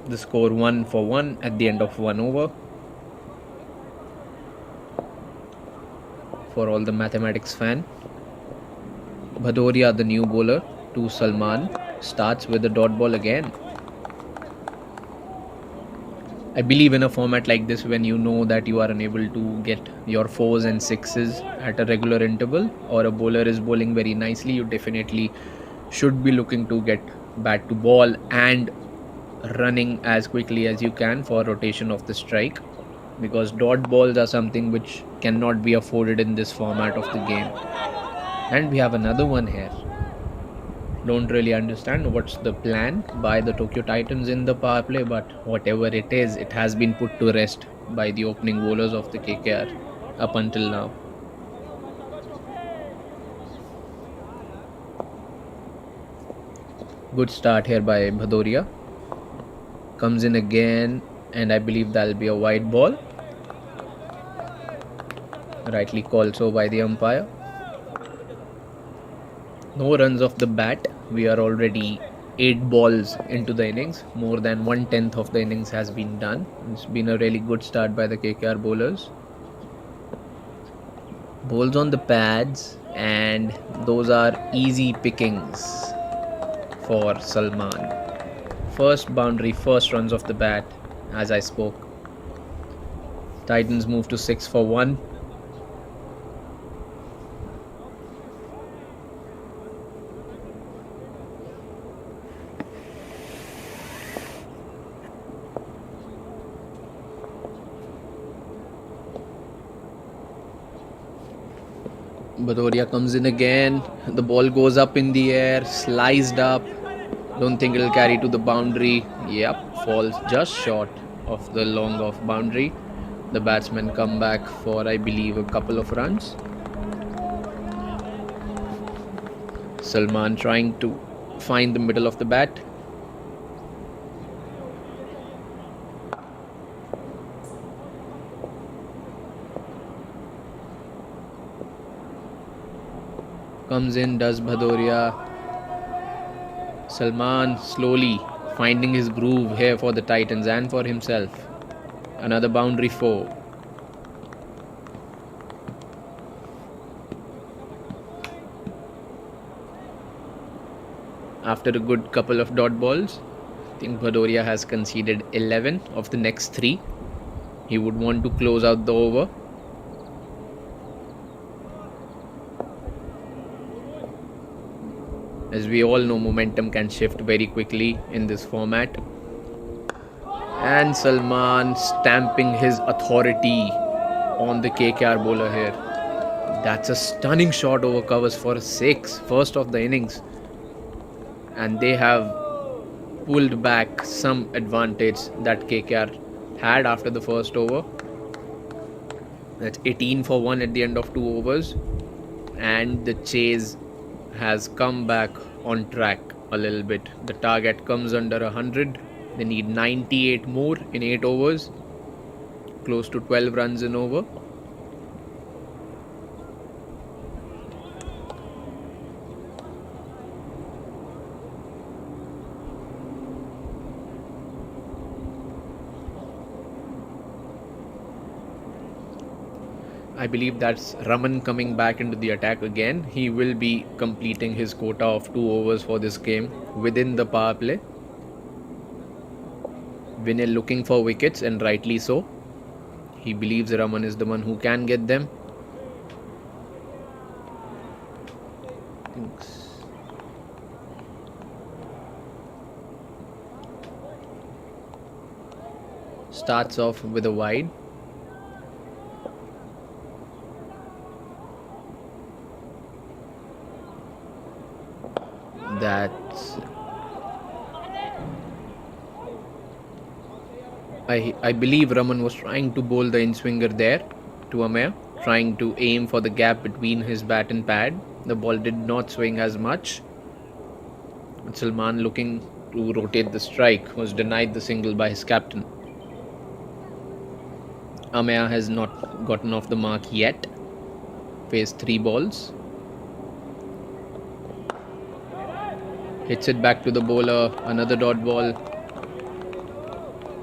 The score 1 for 1 at the end of 1 over. For all the mathematics fan, Bhadoria, the new bowler to Salman, starts with the dot ball again. I believe in a format like this, when you know that you are unable to get your 4s and 6s at a regular interval, or a bowler is bowling very nicely, you definitely should be looking to get bat to ball and running as quickly as you can for rotation of the strike, because dot balls are something which cannot be afforded in this format of the game. And we have another one here. Don't really understand what's the plan by the Tokyo Titans in the power play, but whatever it is, it has been put to rest by the opening bowlers of the KKR up until now. Good start here by Bhadoria. Comes in again, and I believe that'll be a wide ball. Rightly called so by the umpire. No runs off the bat. We are already 8 balls into the innings. More than 1/10 of the innings has been done. It's been a really good start by the KKR bowlers. Bowls on the pads, and those are easy pickings for Salman. First boundary, first runs off the bat, as I spoke. Titans move to 6 for 1. Bhadoria comes in again. The ball goes up in the air, sliced up. Don't think it'll carry to the boundary. Yep, falls just short of the long off boundary. The batsmen come back for, I believe, a couple of runs. Salman trying to find the middle of the bat. Comes in, does Bhadoria. Salman slowly finding his groove here for the Titans and for himself. Another boundary 4. After a good couple of dot balls, I think Bhadoria has conceded 11 of the next 3. He would want to close out the over. As we all know, momentum can shift very quickly in this format. And Salman stamping his authority on the KKR bowler here. That's a stunning shot over covers for a 6, first of the innings. And they have pulled back some advantage that KKR had after the first over. That's 18 for 1 at the end of 2 overs. And the chase has come back on track a little bit. The target comes under 100. They need 98 more in 8 overs. Close to 12 runs in over. I believe that's Raman coming back into the attack again. He will be completing his quota of 2 overs for this game within the power play. Vinay looking for wickets, and rightly so. He believes Raman is the one who can get them. Starts off with a wide. I believe Raman was trying to bowl the in-swinger there to Amaya, trying to aim for the gap between his bat and pad. The ball did not swing as much. Salman looking to rotate the strike was denied the single by his captain. Amaya has not gotten off the mark yet. Faced 3 balls. Hits it back to the bowler. Another dot ball.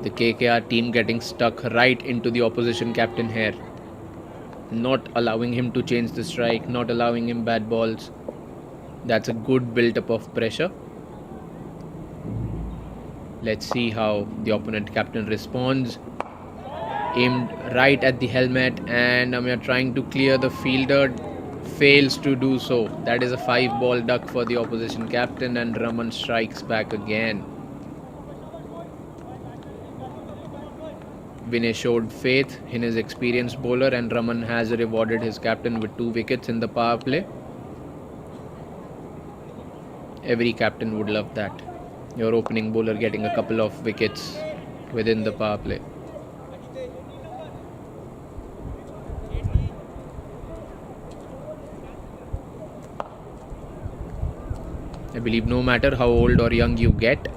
The KKR team getting stuck right into the opposition captain here. Not allowing him to change the strike. Not allowing him bad balls. That's a good build-up of pressure. Let's see how the opponent captain responds. Aimed right at the helmet, and Amir trying to clear the fielder. Fails to do so. That is a 5-ball duck for the opposition captain, and Raman strikes back again. Vinay showed faith in his experienced bowler, and Raman has rewarded his captain with 2 wickets in the power play. Every captain would love that. Your opening bowler getting a couple of wickets within the power play. I believe no matter how old or young you get,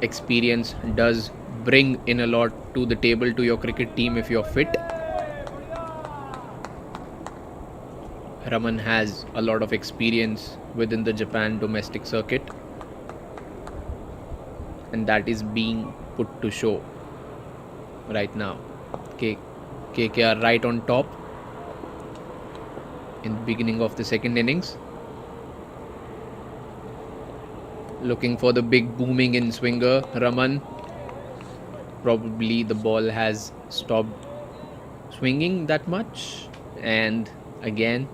experience does bring in a lot to the table to your cricket team if you're fit. Raman has a lot of experience within the Japan domestic circuit, and that is being put to show right now. KKR right on top in the beginning of the second innings, looking for the big booming in swinger. Raman, probably the ball has stopped swinging that much, and again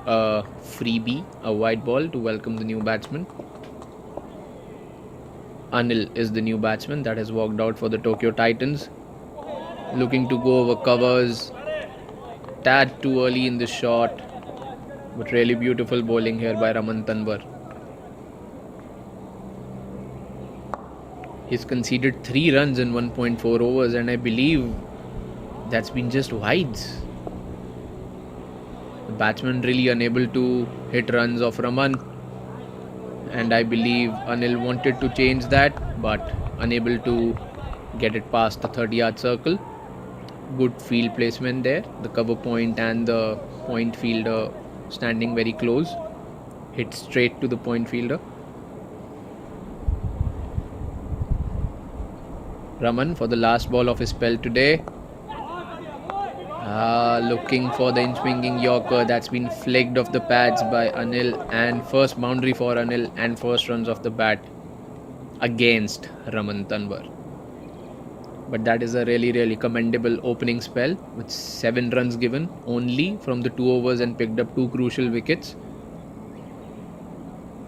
a freebie, a wide ball to welcome the new batsman. Anil is the new batsman that has walked out for the Tokyo Titans, looking to go over covers. Tad too early in the shot, but really beautiful bowling here by Raman Tanwar. He's conceded 3 runs in 1.4 overs, and I believe that's been just wides. The batsman really unable to hit runs off Raman, and I believe Anil wanted to change that but unable to get it past the 30-yard circle. Good field placement there. The cover point and the point fielder standing very close. Hit straight to the point fielder. Raman for the last ball of his spell today. Looking for the in-swinging Yorker that's been flicked off the pads by Anil, and first boundary for Anil and first runs off the bat against Raman Tanwar. But that is a really commendable opening spell with 7 runs given only from the 2 overs and picked up 2 crucial wickets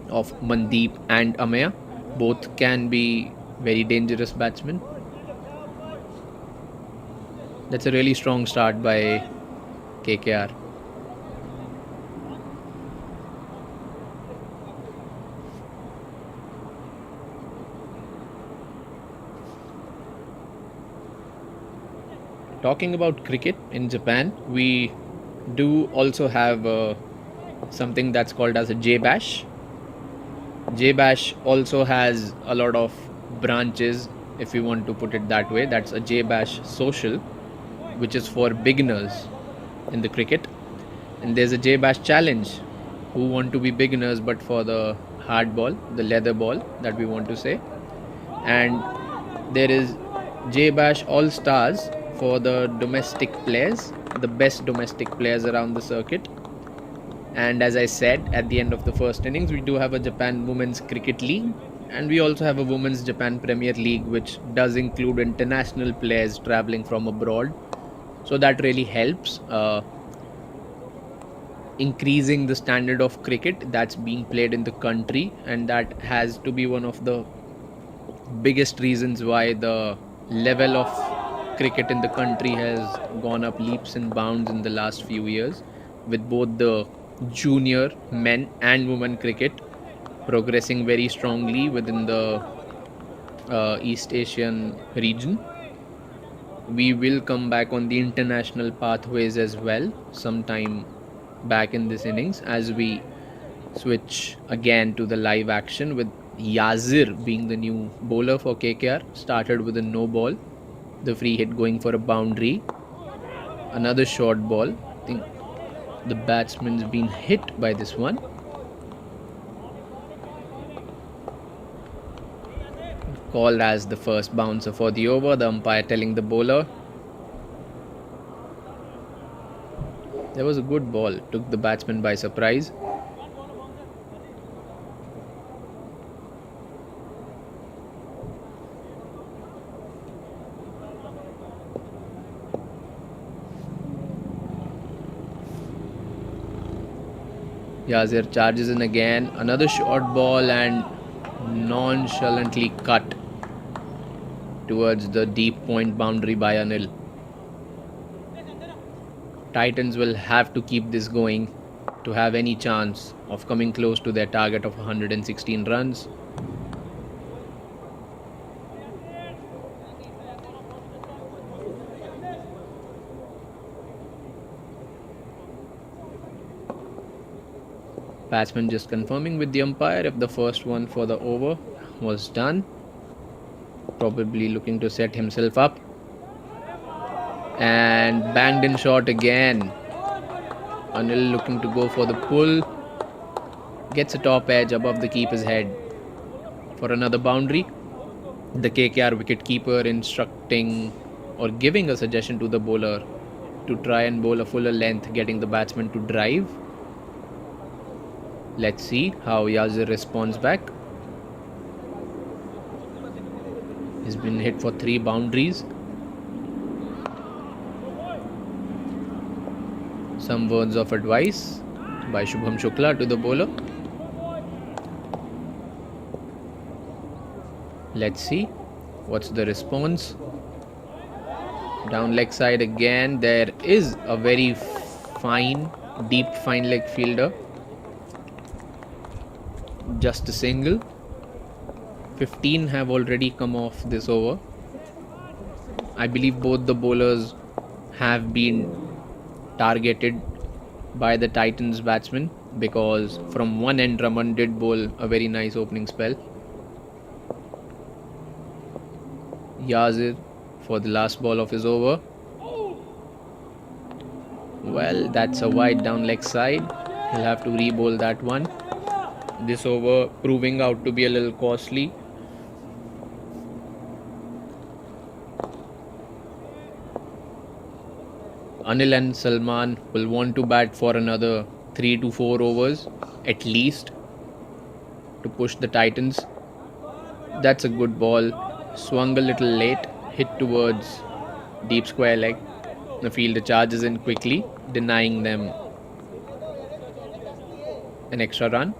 of Mandeep and Amaya. Both can be very dangerous batsmen. That's a really strong start by KKR. Talking about cricket in Japan, we do also have something that's called as a J-Bash. J-Bash also has a lot of branches, if you want to put it that way. That's a J-Bash social, which is for beginners in the cricket, and there's a J-Bash challenge, who want to be beginners but for the hard ball, the leather ball that we want to say, and there is J-Bash All Stars for the domestic players, the best domestic players around the circuit. And as I said, at the end of the first innings, we do have a Japan Women's Cricket League, and we also have a Women's Japan Premier League, which does include international players traveling from abroad. So that really helps increasing the standard of cricket that's being played in the country, and that has to be one of the biggest reasons why the level of cricket in the country has gone up leaps and bounds in the last few years, with both the junior men and women cricket progressing very strongly within the East Asian region. We will come back on the international pathways as well sometime back in this innings, as we switch again to the live action with Yazir being the new bowler for KKR. Started with a no ball, the free hit going for a boundary, another short ball. I think the batsman's been hit by this one. Called as the first bouncer for the over, the umpire telling the bowler. There was a good ball, took the batsman by surprise. Yazir charges in again, another short ball, and nonchalantly cut towards the deep point boundary by Anil. Titans will have to keep this going to have any chance of coming close to their target of 116 runs. Batsman just confirming with the umpire if the first one for the over was done. Probably looking to set himself up. And banged in short again. Anil looking to go for the pull. Gets a top edge above the keeper's head for another boundary. The KKR wicketkeeper instructing or giving a suggestion to the bowler to try and bowl a fuller length, getting the batsman to drive. Let's see how Yazir responds back. He's been hit for 3 boundaries. Some words of advice by Shubham Shukla to the bowler. Let's see what's the response. Down leg side again. There is a very fine, deep fine leg fielder. Just a single. 15 have already come off this over. I believe both the bowlers have been targeted by the Titans batsmen, because from one end Raman did bowl a very nice opening spell. Yazir for the last ball of his over. Well, that's a wide down leg side. He'll have to re-bowl that one. This over proving out to be a little costly. Anil and Salman will want to bat for another 3 to 4 overs at least to push the Titans. That's a good ball. Swung a little late, hit towards deep square leg. The fielder charges in quickly, denying them an extra run.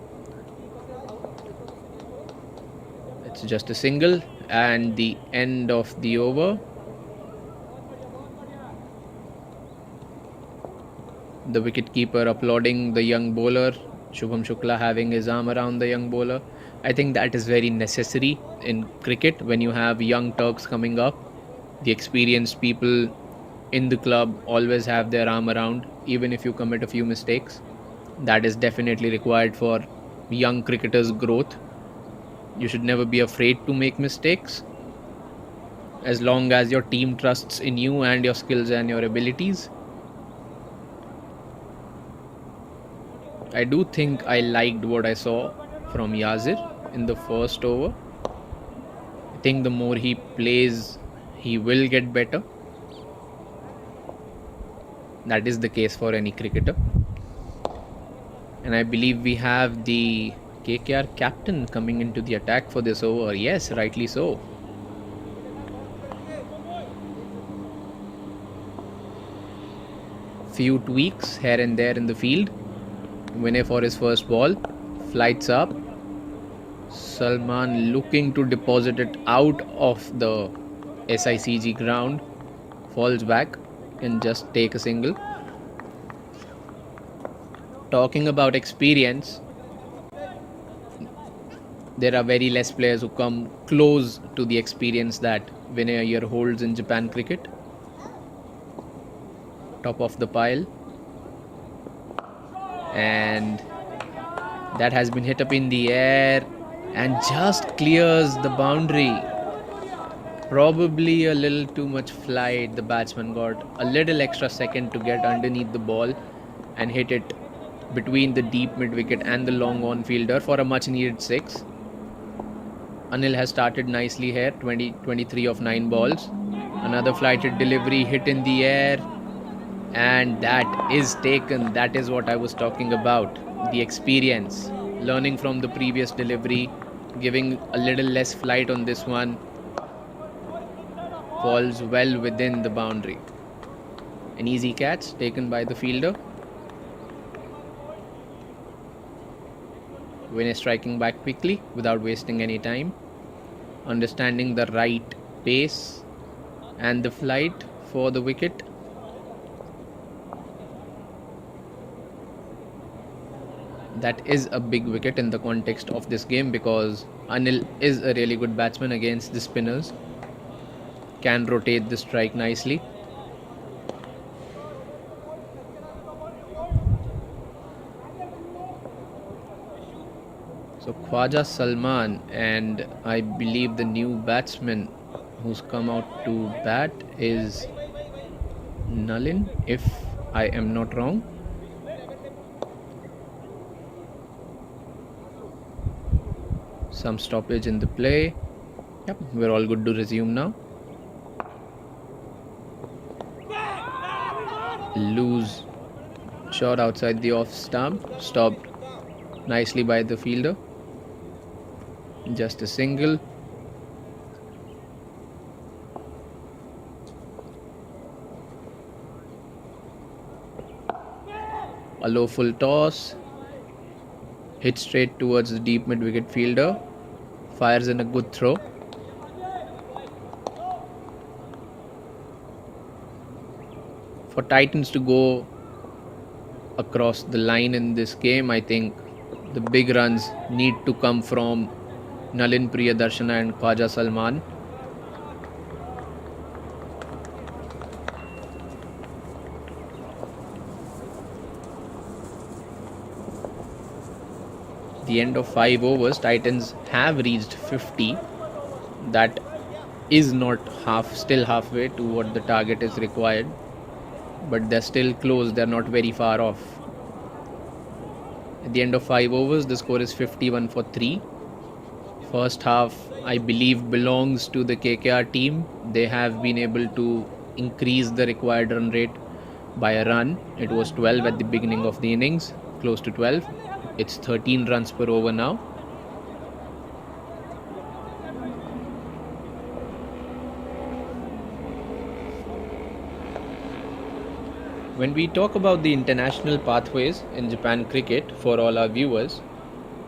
It's just a single and the end of the over. The wicketkeeper applauding the young bowler, Shubham Shukla having his arm around the young bowler. I think that is very necessary in cricket when you have young Turks coming up. The experienced people in the club always have their arm around, even if you commit a few mistakes. That is definitely required for young cricketers' growth. You should never be afraid to make mistakes, as long as your team trusts in you and your skills and your abilities. I do think I liked what I saw from Yazir in the first over. I think the more he plays, he will get better. That is the case for any cricketer. And I believe we have the KKR captain coming into the attack for this over. Yes, rightly so. Few tweaks here and there in the field. Vinay for his first ball. Flights up. Salman looking to deposit it out of the SICG ground. Falls back and just take a single. Talking about experience, there are very less players who come close to the experience that Vinay Iyer holds in Japan cricket. Top of the pile. And that has been hit up in the air and just clears the boundary. Probably a little too much flight. The batsman got a little extra second to get underneath the ball and hit it between the deep mid wicket and the long on fielder for a much needed 6. Anil has started nicely here, 23 of 9 balls. Another flighted delivery, hit in the air, and that is taken. That is what I was talking about. The experience, learning from the previous delivery, giving a little less flight on this one. Falls well within the boundary. An easy catch taken by the fielder. Vinay striking back quickly without wasting any time. Understanding the right pace and the flight for the wicket. That is a big wicket in the context of this game because Anil is a really good batsman against the spinners. Can rotate the strike nicely. So Khwaja Salman, and I believe the new batsman who's come out to bat is Nalin, if I am not wrong. Some stoppage in the play. Yep, we're all good to resume now. Loose shot outside the off stump, stopped nicely by the fielder. Just a single. A low full toss, hit straight towards the deep mid wicket fielder, fires in a good throw. For Titans to go across the line in this game, I think the big runs need to come from Nalin Priyadarshana and Khwaja Salman. The end of 5 overs, Titans have reached 50. That is not still halfway to what the target is required, but they're still close, they're not very far off. At the end of 5 overs, the score is 51 for 3. First half, I believe, belongs to the KKR team. They have been able to increase the required run rate by a run. It was 12 at the beginning of the innings, close to 12. It's 13 runs per over now. When we talk about the international pathways in Japan cricket for all our viewers,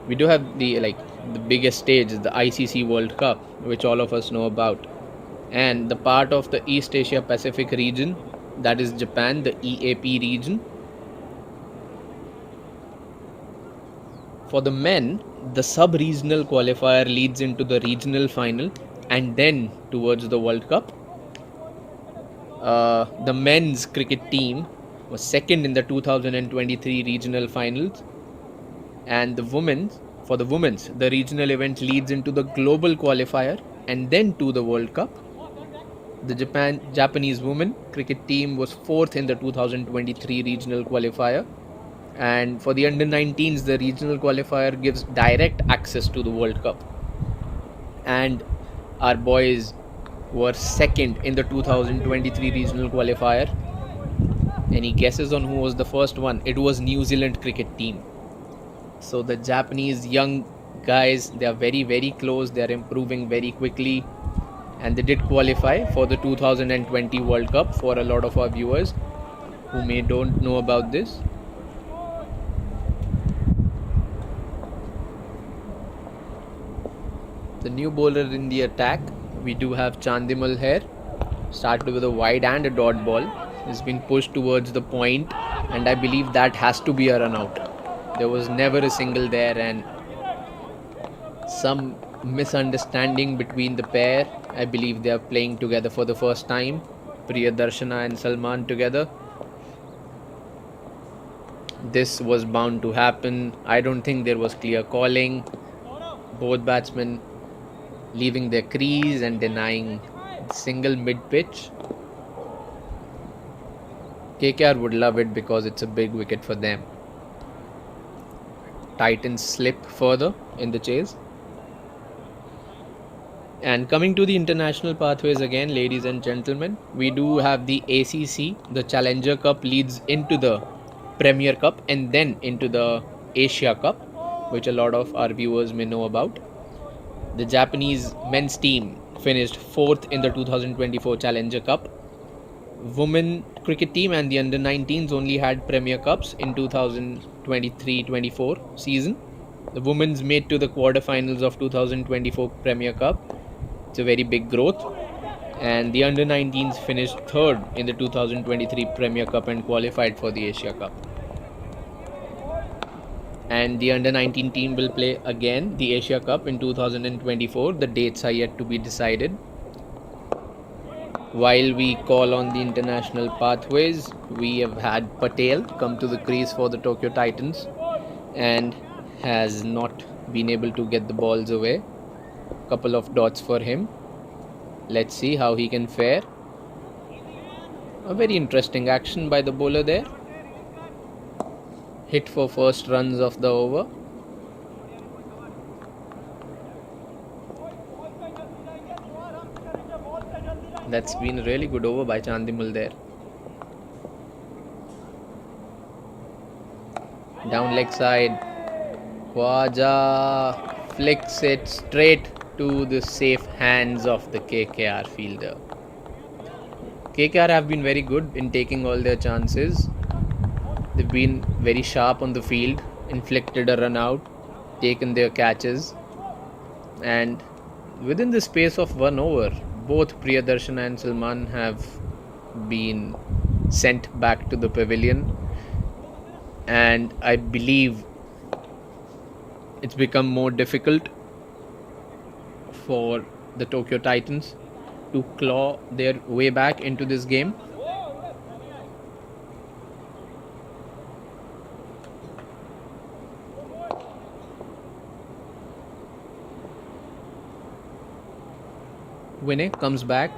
we do have the biggest stage, the ICC World Cup, which all of us know about, and the part of the East Asia Pacific region, that is Japan, the EAP region. For the men, the sub-regional qualifier leads into the regional final and then towards the World Cup. The men's cricket team was second in the 2023 regional finals, and for the women's, the regional event leads into the global qualifier and then to the World Cup. The Japanese women cricket team was fourth in the 2023 regional qualifier, and for the under-19s, the regional qualifier gives direct access to the World Cup. And our boys were second in the 2023 regional qualifier. Any guesses on who was the first one? It was New Zealand cricket team. So the Japanese young guys, they are very, very close. They are improving very quickly, and they did qualify for the 2020 World Cup. For a lot of our viewers who don't know about this, the new bowler in the attack, we do have Chandimal here. Started with a wide and a dot ball. It's been pushed towards the point, and I believe that has to be a run out. There was never a single there, and some misunderstanding between the pair. I believe they are playing together for the first time, Priyadarshana and Salman together. This was bound to happen. I don't think there was clear calling. Both batsmen leaving their crease and denying single mid-pitch. KKR would love it because it's a big wicket for them. Titans slip further in the chase. And coming to the international pathways again, ladies and gentlemen, we do have the ACC, the Challenger Cup leads into the Premier Cup and then into the Asia Cup, which a lot of our viewers may know about. The Japanese men's team finished 4th in the 2024 Challenger Cup. Women cricket team and the under-19s only had Premier Cups in 2023-24 season. The women's made to the quarterfinals of 2024 Premier Cup. It's a very big growth. And the under-19s finished 3rd in the 2023 Premier Cup and qualified for the Asia Cup. And the under 19 team will play again the Asia Cup in 2024. The dates are yet to be decided. While we call on the international pathways, we have had Patel come to the crease for the Tokyo Titans and has not been able to get the balls away. Couple of dots for him. Let's see how he can fare. A very interesting action by the bowler there. Hit for first runs of the over. That's been a really good over by Chandimal there. Down leg side. Khwaja flicks it straight to the safe hands of the KKR fielder. KKR have been very good in taking all their chances. They've been very sharp on the field, inflicted a run out, taken their catches, and within the space of 1 over, both Priyadarshan and Salman have been sent back to the pavilion, and I believe it's become more difficult for the Tokyo Titans to claw their way back into this game. Vinay comes back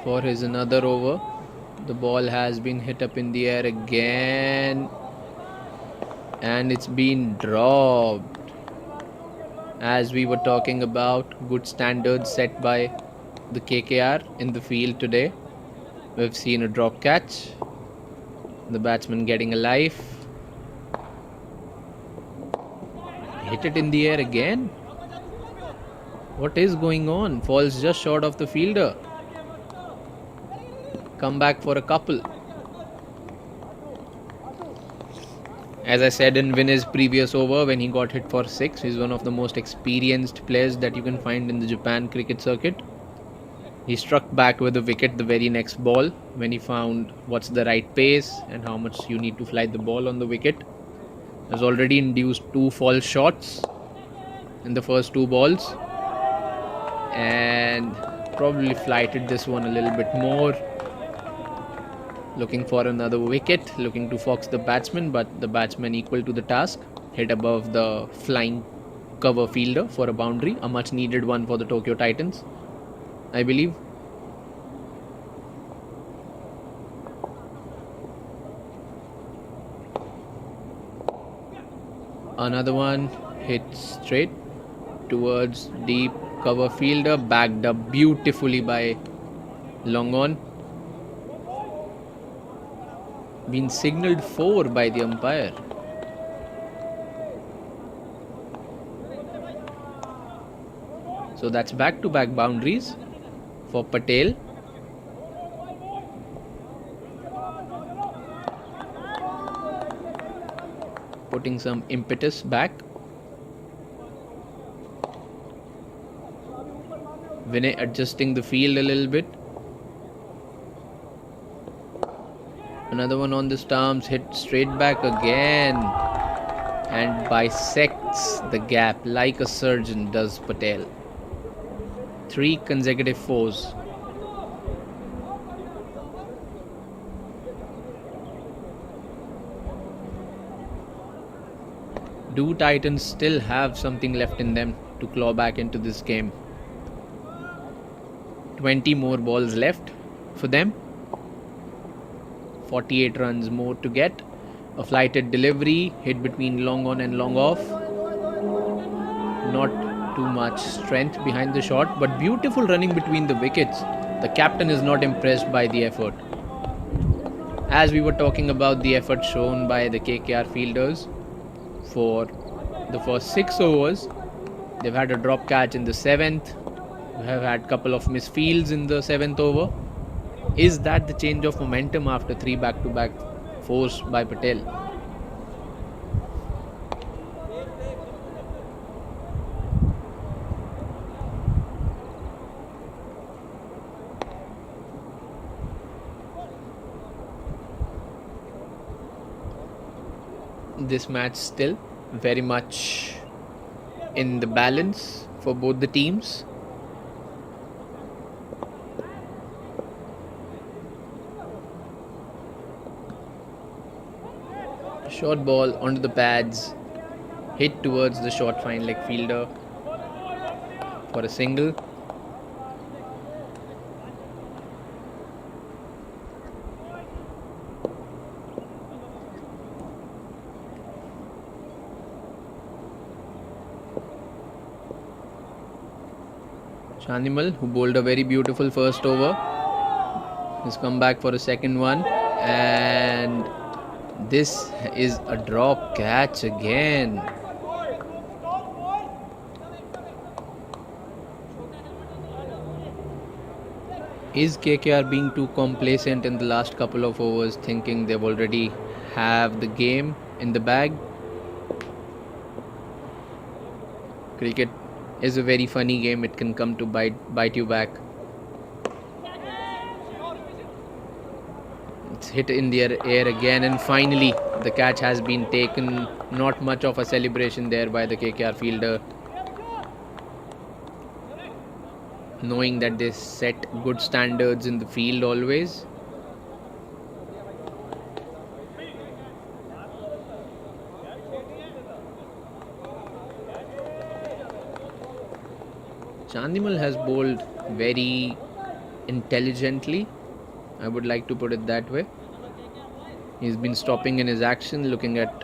for his another over. The ball has been hit up in the air again and it's been dropped. As we were talking about good standards set by the KKR in the field today, we've seen a drop catch, the batsman getting a life, hit it in the air again. What is going on? Falls just short of the fielder. Come back for a couple. As I said in Vinay's previous over when he got hit for 6, he's one of the most experienced players that you can find in the Japan cricket circuit. He struck back with a wicket the very next ball when he found what's the right pace and how much you need to fly the ball on the wicket. Has already induced 2 false shots in the first 2 balls. And probably flighted this one a little bit more, looking for another wicket, looking to fox the batsman, but the batsman equal to the task, hit above the flying cover fielder for a boundary, a much needed one for the Tokyo Titans, I believe. Another one hit straight towards deep cover fielder, backed up beautifully by long on. Been signalled 4 by the umpire. So that's back-to-back boundaries for Patel. Putting some impetus back. Vinay adjusting the field a little bit. Another one on the stumps, hit straight back again and bisects the gap like a surgeon does Patel. 3 consecutive 4s. Do Titans still have something left in them to claw back into this game? 20 more balls left for them. 48 runs more to get. A flighted delivery, hit between long on and long off. Not too much strength behind the shot, but beautiful running between the wickets. The captain is not impressed by the effort. As we were talking about the effort shown by the KKR fielders for the first 6 overs, they've had a drop catch in the 7th. We have had a couple of misfields in the 7th over. Is that the change of momentum after 3 back-to-back 4s by Patel? This match still very much in the balance for both the teams. Short ball onto the pads, hit towards the short fine leg fielder for a single. Chandimal, who bowled a very beautiful first over, has come back for a second one, and this is a drop catch again. Is KKR being too complacent in the last couple of overs, thinking they've already have the game in the bag? Cricket is a very funny game. It can come to bite you back. It's hit in the air again, and finally the catch has been taken. Not much of a celebration there by the KKR fielder, knowing that they set good standards in the field always. Chandimal has bowled very intelligently, I would like to put it that way. He's been stopping in his action, looking at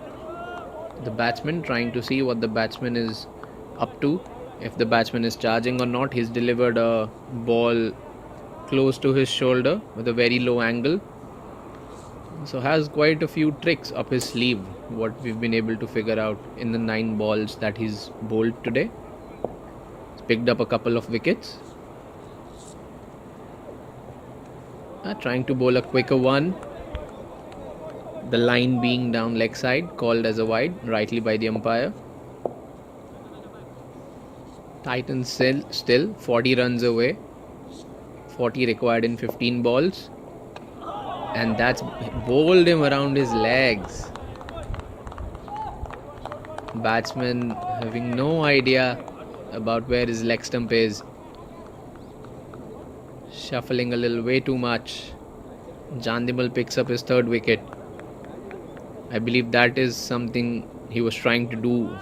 the batsman, trying to see what the batsman is up to, if the batsman is charging or not. He's delivered a ball close to his shoulder with a very low angle, so has quite a few tricks up his sleeve, what we've been able to figure out in the 9 balls that he's bowled today. He's picked up a couple of wickets. Trying to bowl a quicker one. The line being down leg side, called as a wide rightly by the umpire. Titans still 40 runs away, 40 required in 15 balls, and that's bowled him around his legs. Batsman having no idea about where his leg stump is, shuffling a little way too much. Chandimal picks up his 3rd wicket. I believe that is something he was trying to do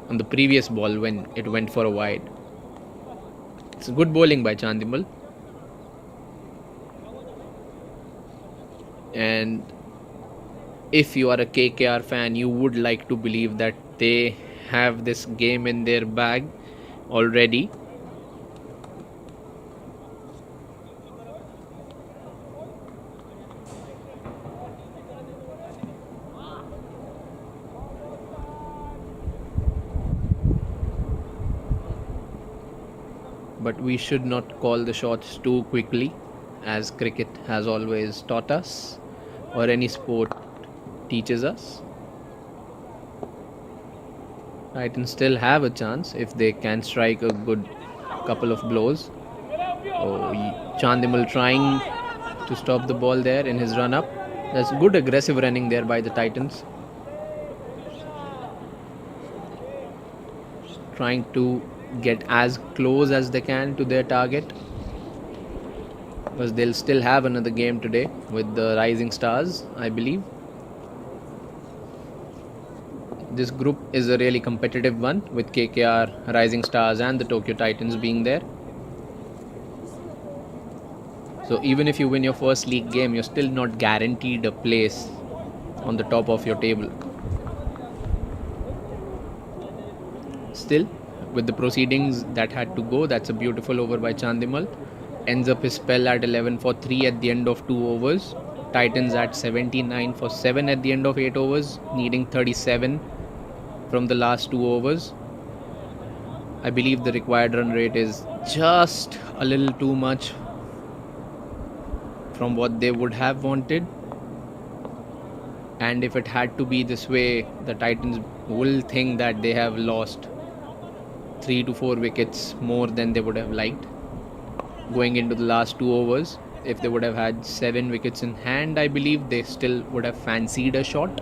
on the previous ball when it went for a wide. It's good bowling by Chandimal. And if you are a KKR fan, you would like to believe that they have this game in their bag already. But we should not call the shots too quickly, as cricket has always taught us, or any sport teaches us. Titans still have a chance if they can strike a good couple of blows. Chandimal trying to stop the ball there in his run up. That's good aggressive running there by the Titans. Trying to get as close as they can to their target, because they'll still have another game today with the Rising Stars, I believe. This group is a really competitive one, with KKR, Rising Stars and the Tokyo Titans being there. So even if you win your first league game, you're still not guaranteed a place on the top of your table. Still, with the proceedings that had to go, that's a beautiful over by Chandimal. Ends up his spell at 11 for 3 at the end of 2 overs. Titans at 79 for 7 at the end of 8 overs, needing 37 from the last 2 overs. I believe the required run rate is just a little too much from what they would have wanted. And if it had to be this way, the Titans will think that they have lost 3 to 4 wickets more than they would have liked going into the last 2 overs. If they would have had 7 wickets in hand, I believe they still would have fancied a shot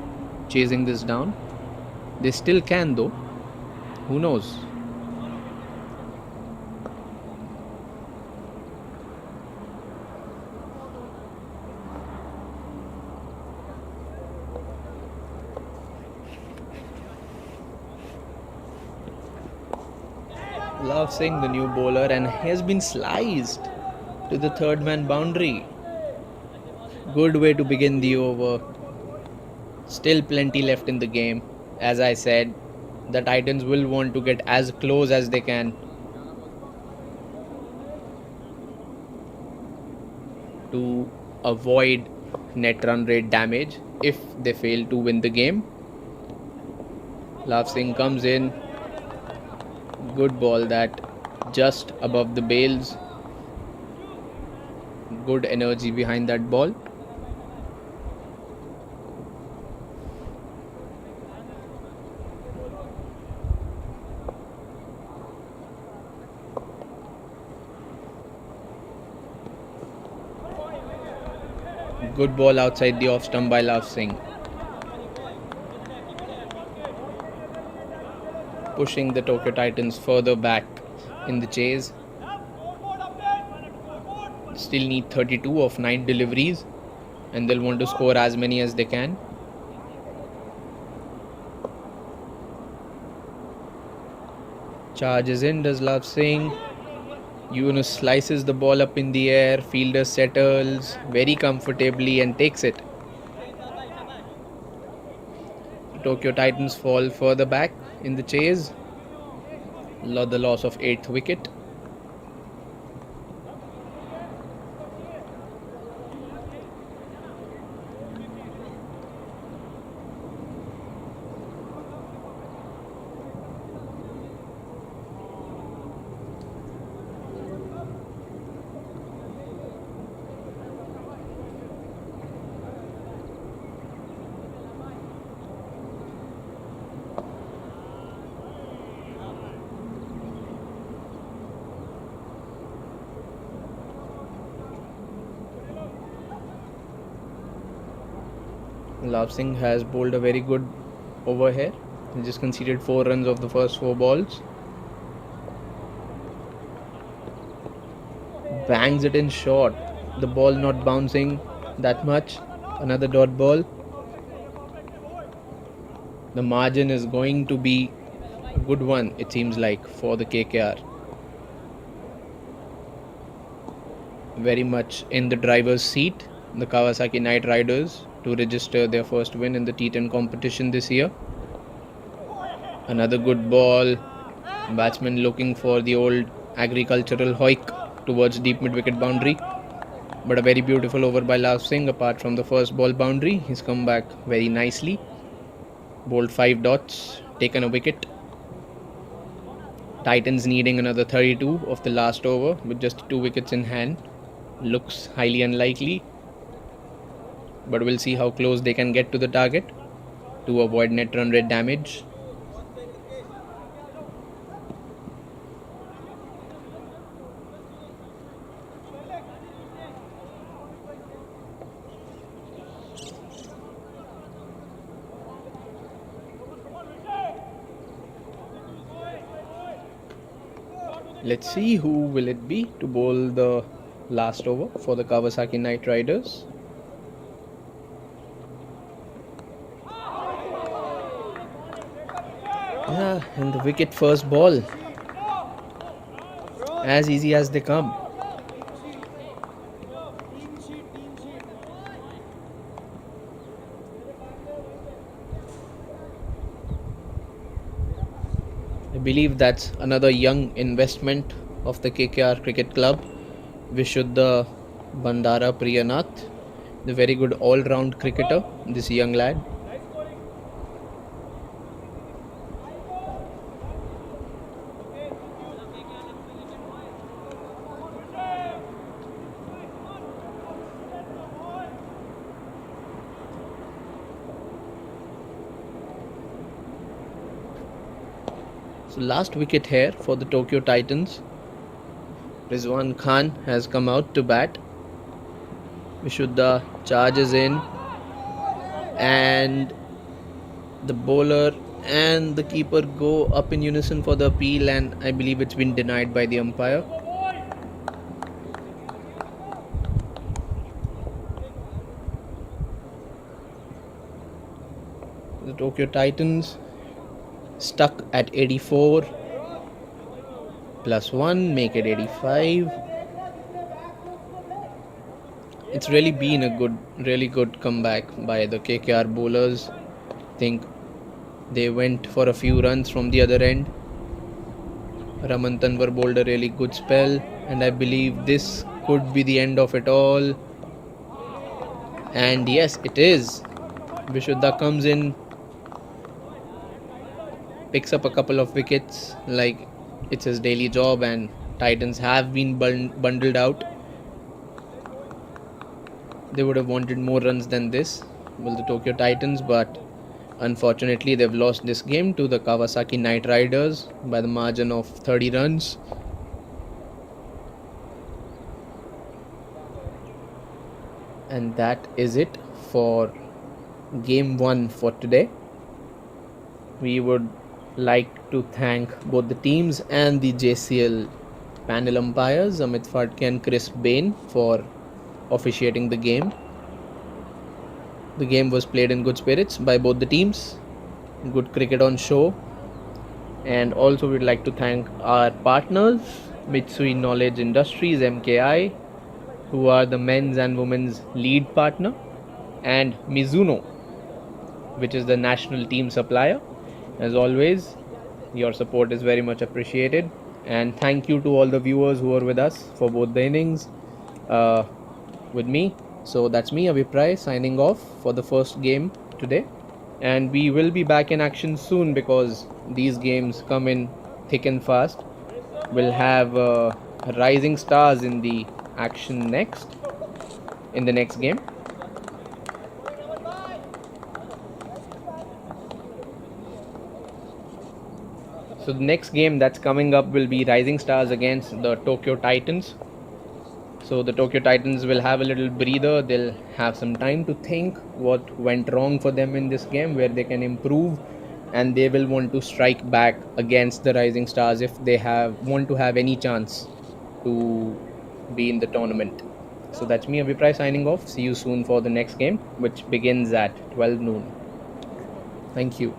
chasing this down. They still can though. Who knows? Love Singh, the new bowler, and he has been sliced to the third man boundary. Good way to begin the over. Still plenty left in the game. As I said, the Titans will want to get as close as they can to avoid net run rate damage if they fail to win the game. Love Singh comes in. Good ball, that just above the bails. Good energy behind that ball. Good ball outside the off stump by Love Singh. Pushing the Tokyo Titans further back in the chase. Still need 32 of 9 deliveries, and they'll want to score as many as they can. Charges in, does Love Singh. Yunus slices the ball up in the air. Fielder settles very comfortably and takes it. Tokyo Titans fall further back in the chase. The loss of 8th wicket. Love Singh has bowled a very good over here. He just conceded 4 runs of the first 4 balls. Bangs it in short. The ball not bouncing that much. Another dot ball. The margin is going to be a good one, it seems like, for the KKR. Very much in the driver's seat, the Kawasaki Knight Riders, to register their first win in the T10 competition this year. Another good ball. Batsman looking for the old agricultural hoik towards deep mid-wicket boundary. But a very beautiful over by Love Singh. Apart from the first ball boundary, he's come back very nicely. Bowled 5 dots, taken a wicket. Titans needing another 32 of the last over with just 2 wickets in hand. Looks highly unlikely, but we'll see how close they can get to the target to avoid net run rate damage. Let's see who will it be to bowl the last over for the Kawasaki Knight Riders. Yeah, and the wicket first ball. As easy as they come. I believe that's another young investment of the KKR Cricket Club. Vishuddha Bandara Priyanath, the very good all-round cricketer, this young lad. So last wicket here for the Tokyo Titans. Rizwan Khan has come out to bat. Vishuddha charges in, and the bowler and the keeper go up in unison for the appeal, and I believe it's been denied by the umpire. The Tokyo Titans stuck at 84 plus 1, make it 85. It's really been a really good comeback by the KKR bowlers. I think they went for a few runs from the other end. Raman Tanwar bowled a really good spell, and I believe this could be the end of it all. And yes, it is. Vishuddha comes in, picks up a couple of wickets like it's his daily job, and Titans have been bundled out. They would have wanted more runs than this, well, the Tokyo Titans, but unfortunately they've lost this game to the Kawasaki Knight Riders by the margin of 30 runs. And that is it for game 1 for today. We would like to thank both the teams and the JCL panel umpires, Amit Phadke and Chris Bain, for officiating the game. The game was played in good spirits by both the teams. Good cricket on show. And also we'd like to thank our partners, Mitsui Knowledge Industries MKI, who are the men's and women's lead partner, and Mizuno, which is the national team supplier. As always, your support is very much appreciated, and thank you to all the viewers who are with us for both the innings with me. So that's me, Avipray, signing off for the first game today, and we will be back in action soon because these games come in thick and fast. We'll have Rising Stars in the action next in the next game. So the next game that's coming up will be Rising Stars against the Tokyo Titans. So the Tokyo Titans will have a little breather. They'll have some time to think what went wrong for them in this game, where they can improve, and they will want to strike back against the Rising Stars if they want to have any chance to be in the tournament. So that's me, Avipray, signing off. See you soon for the next game, which begins at 12 noon. Thank you.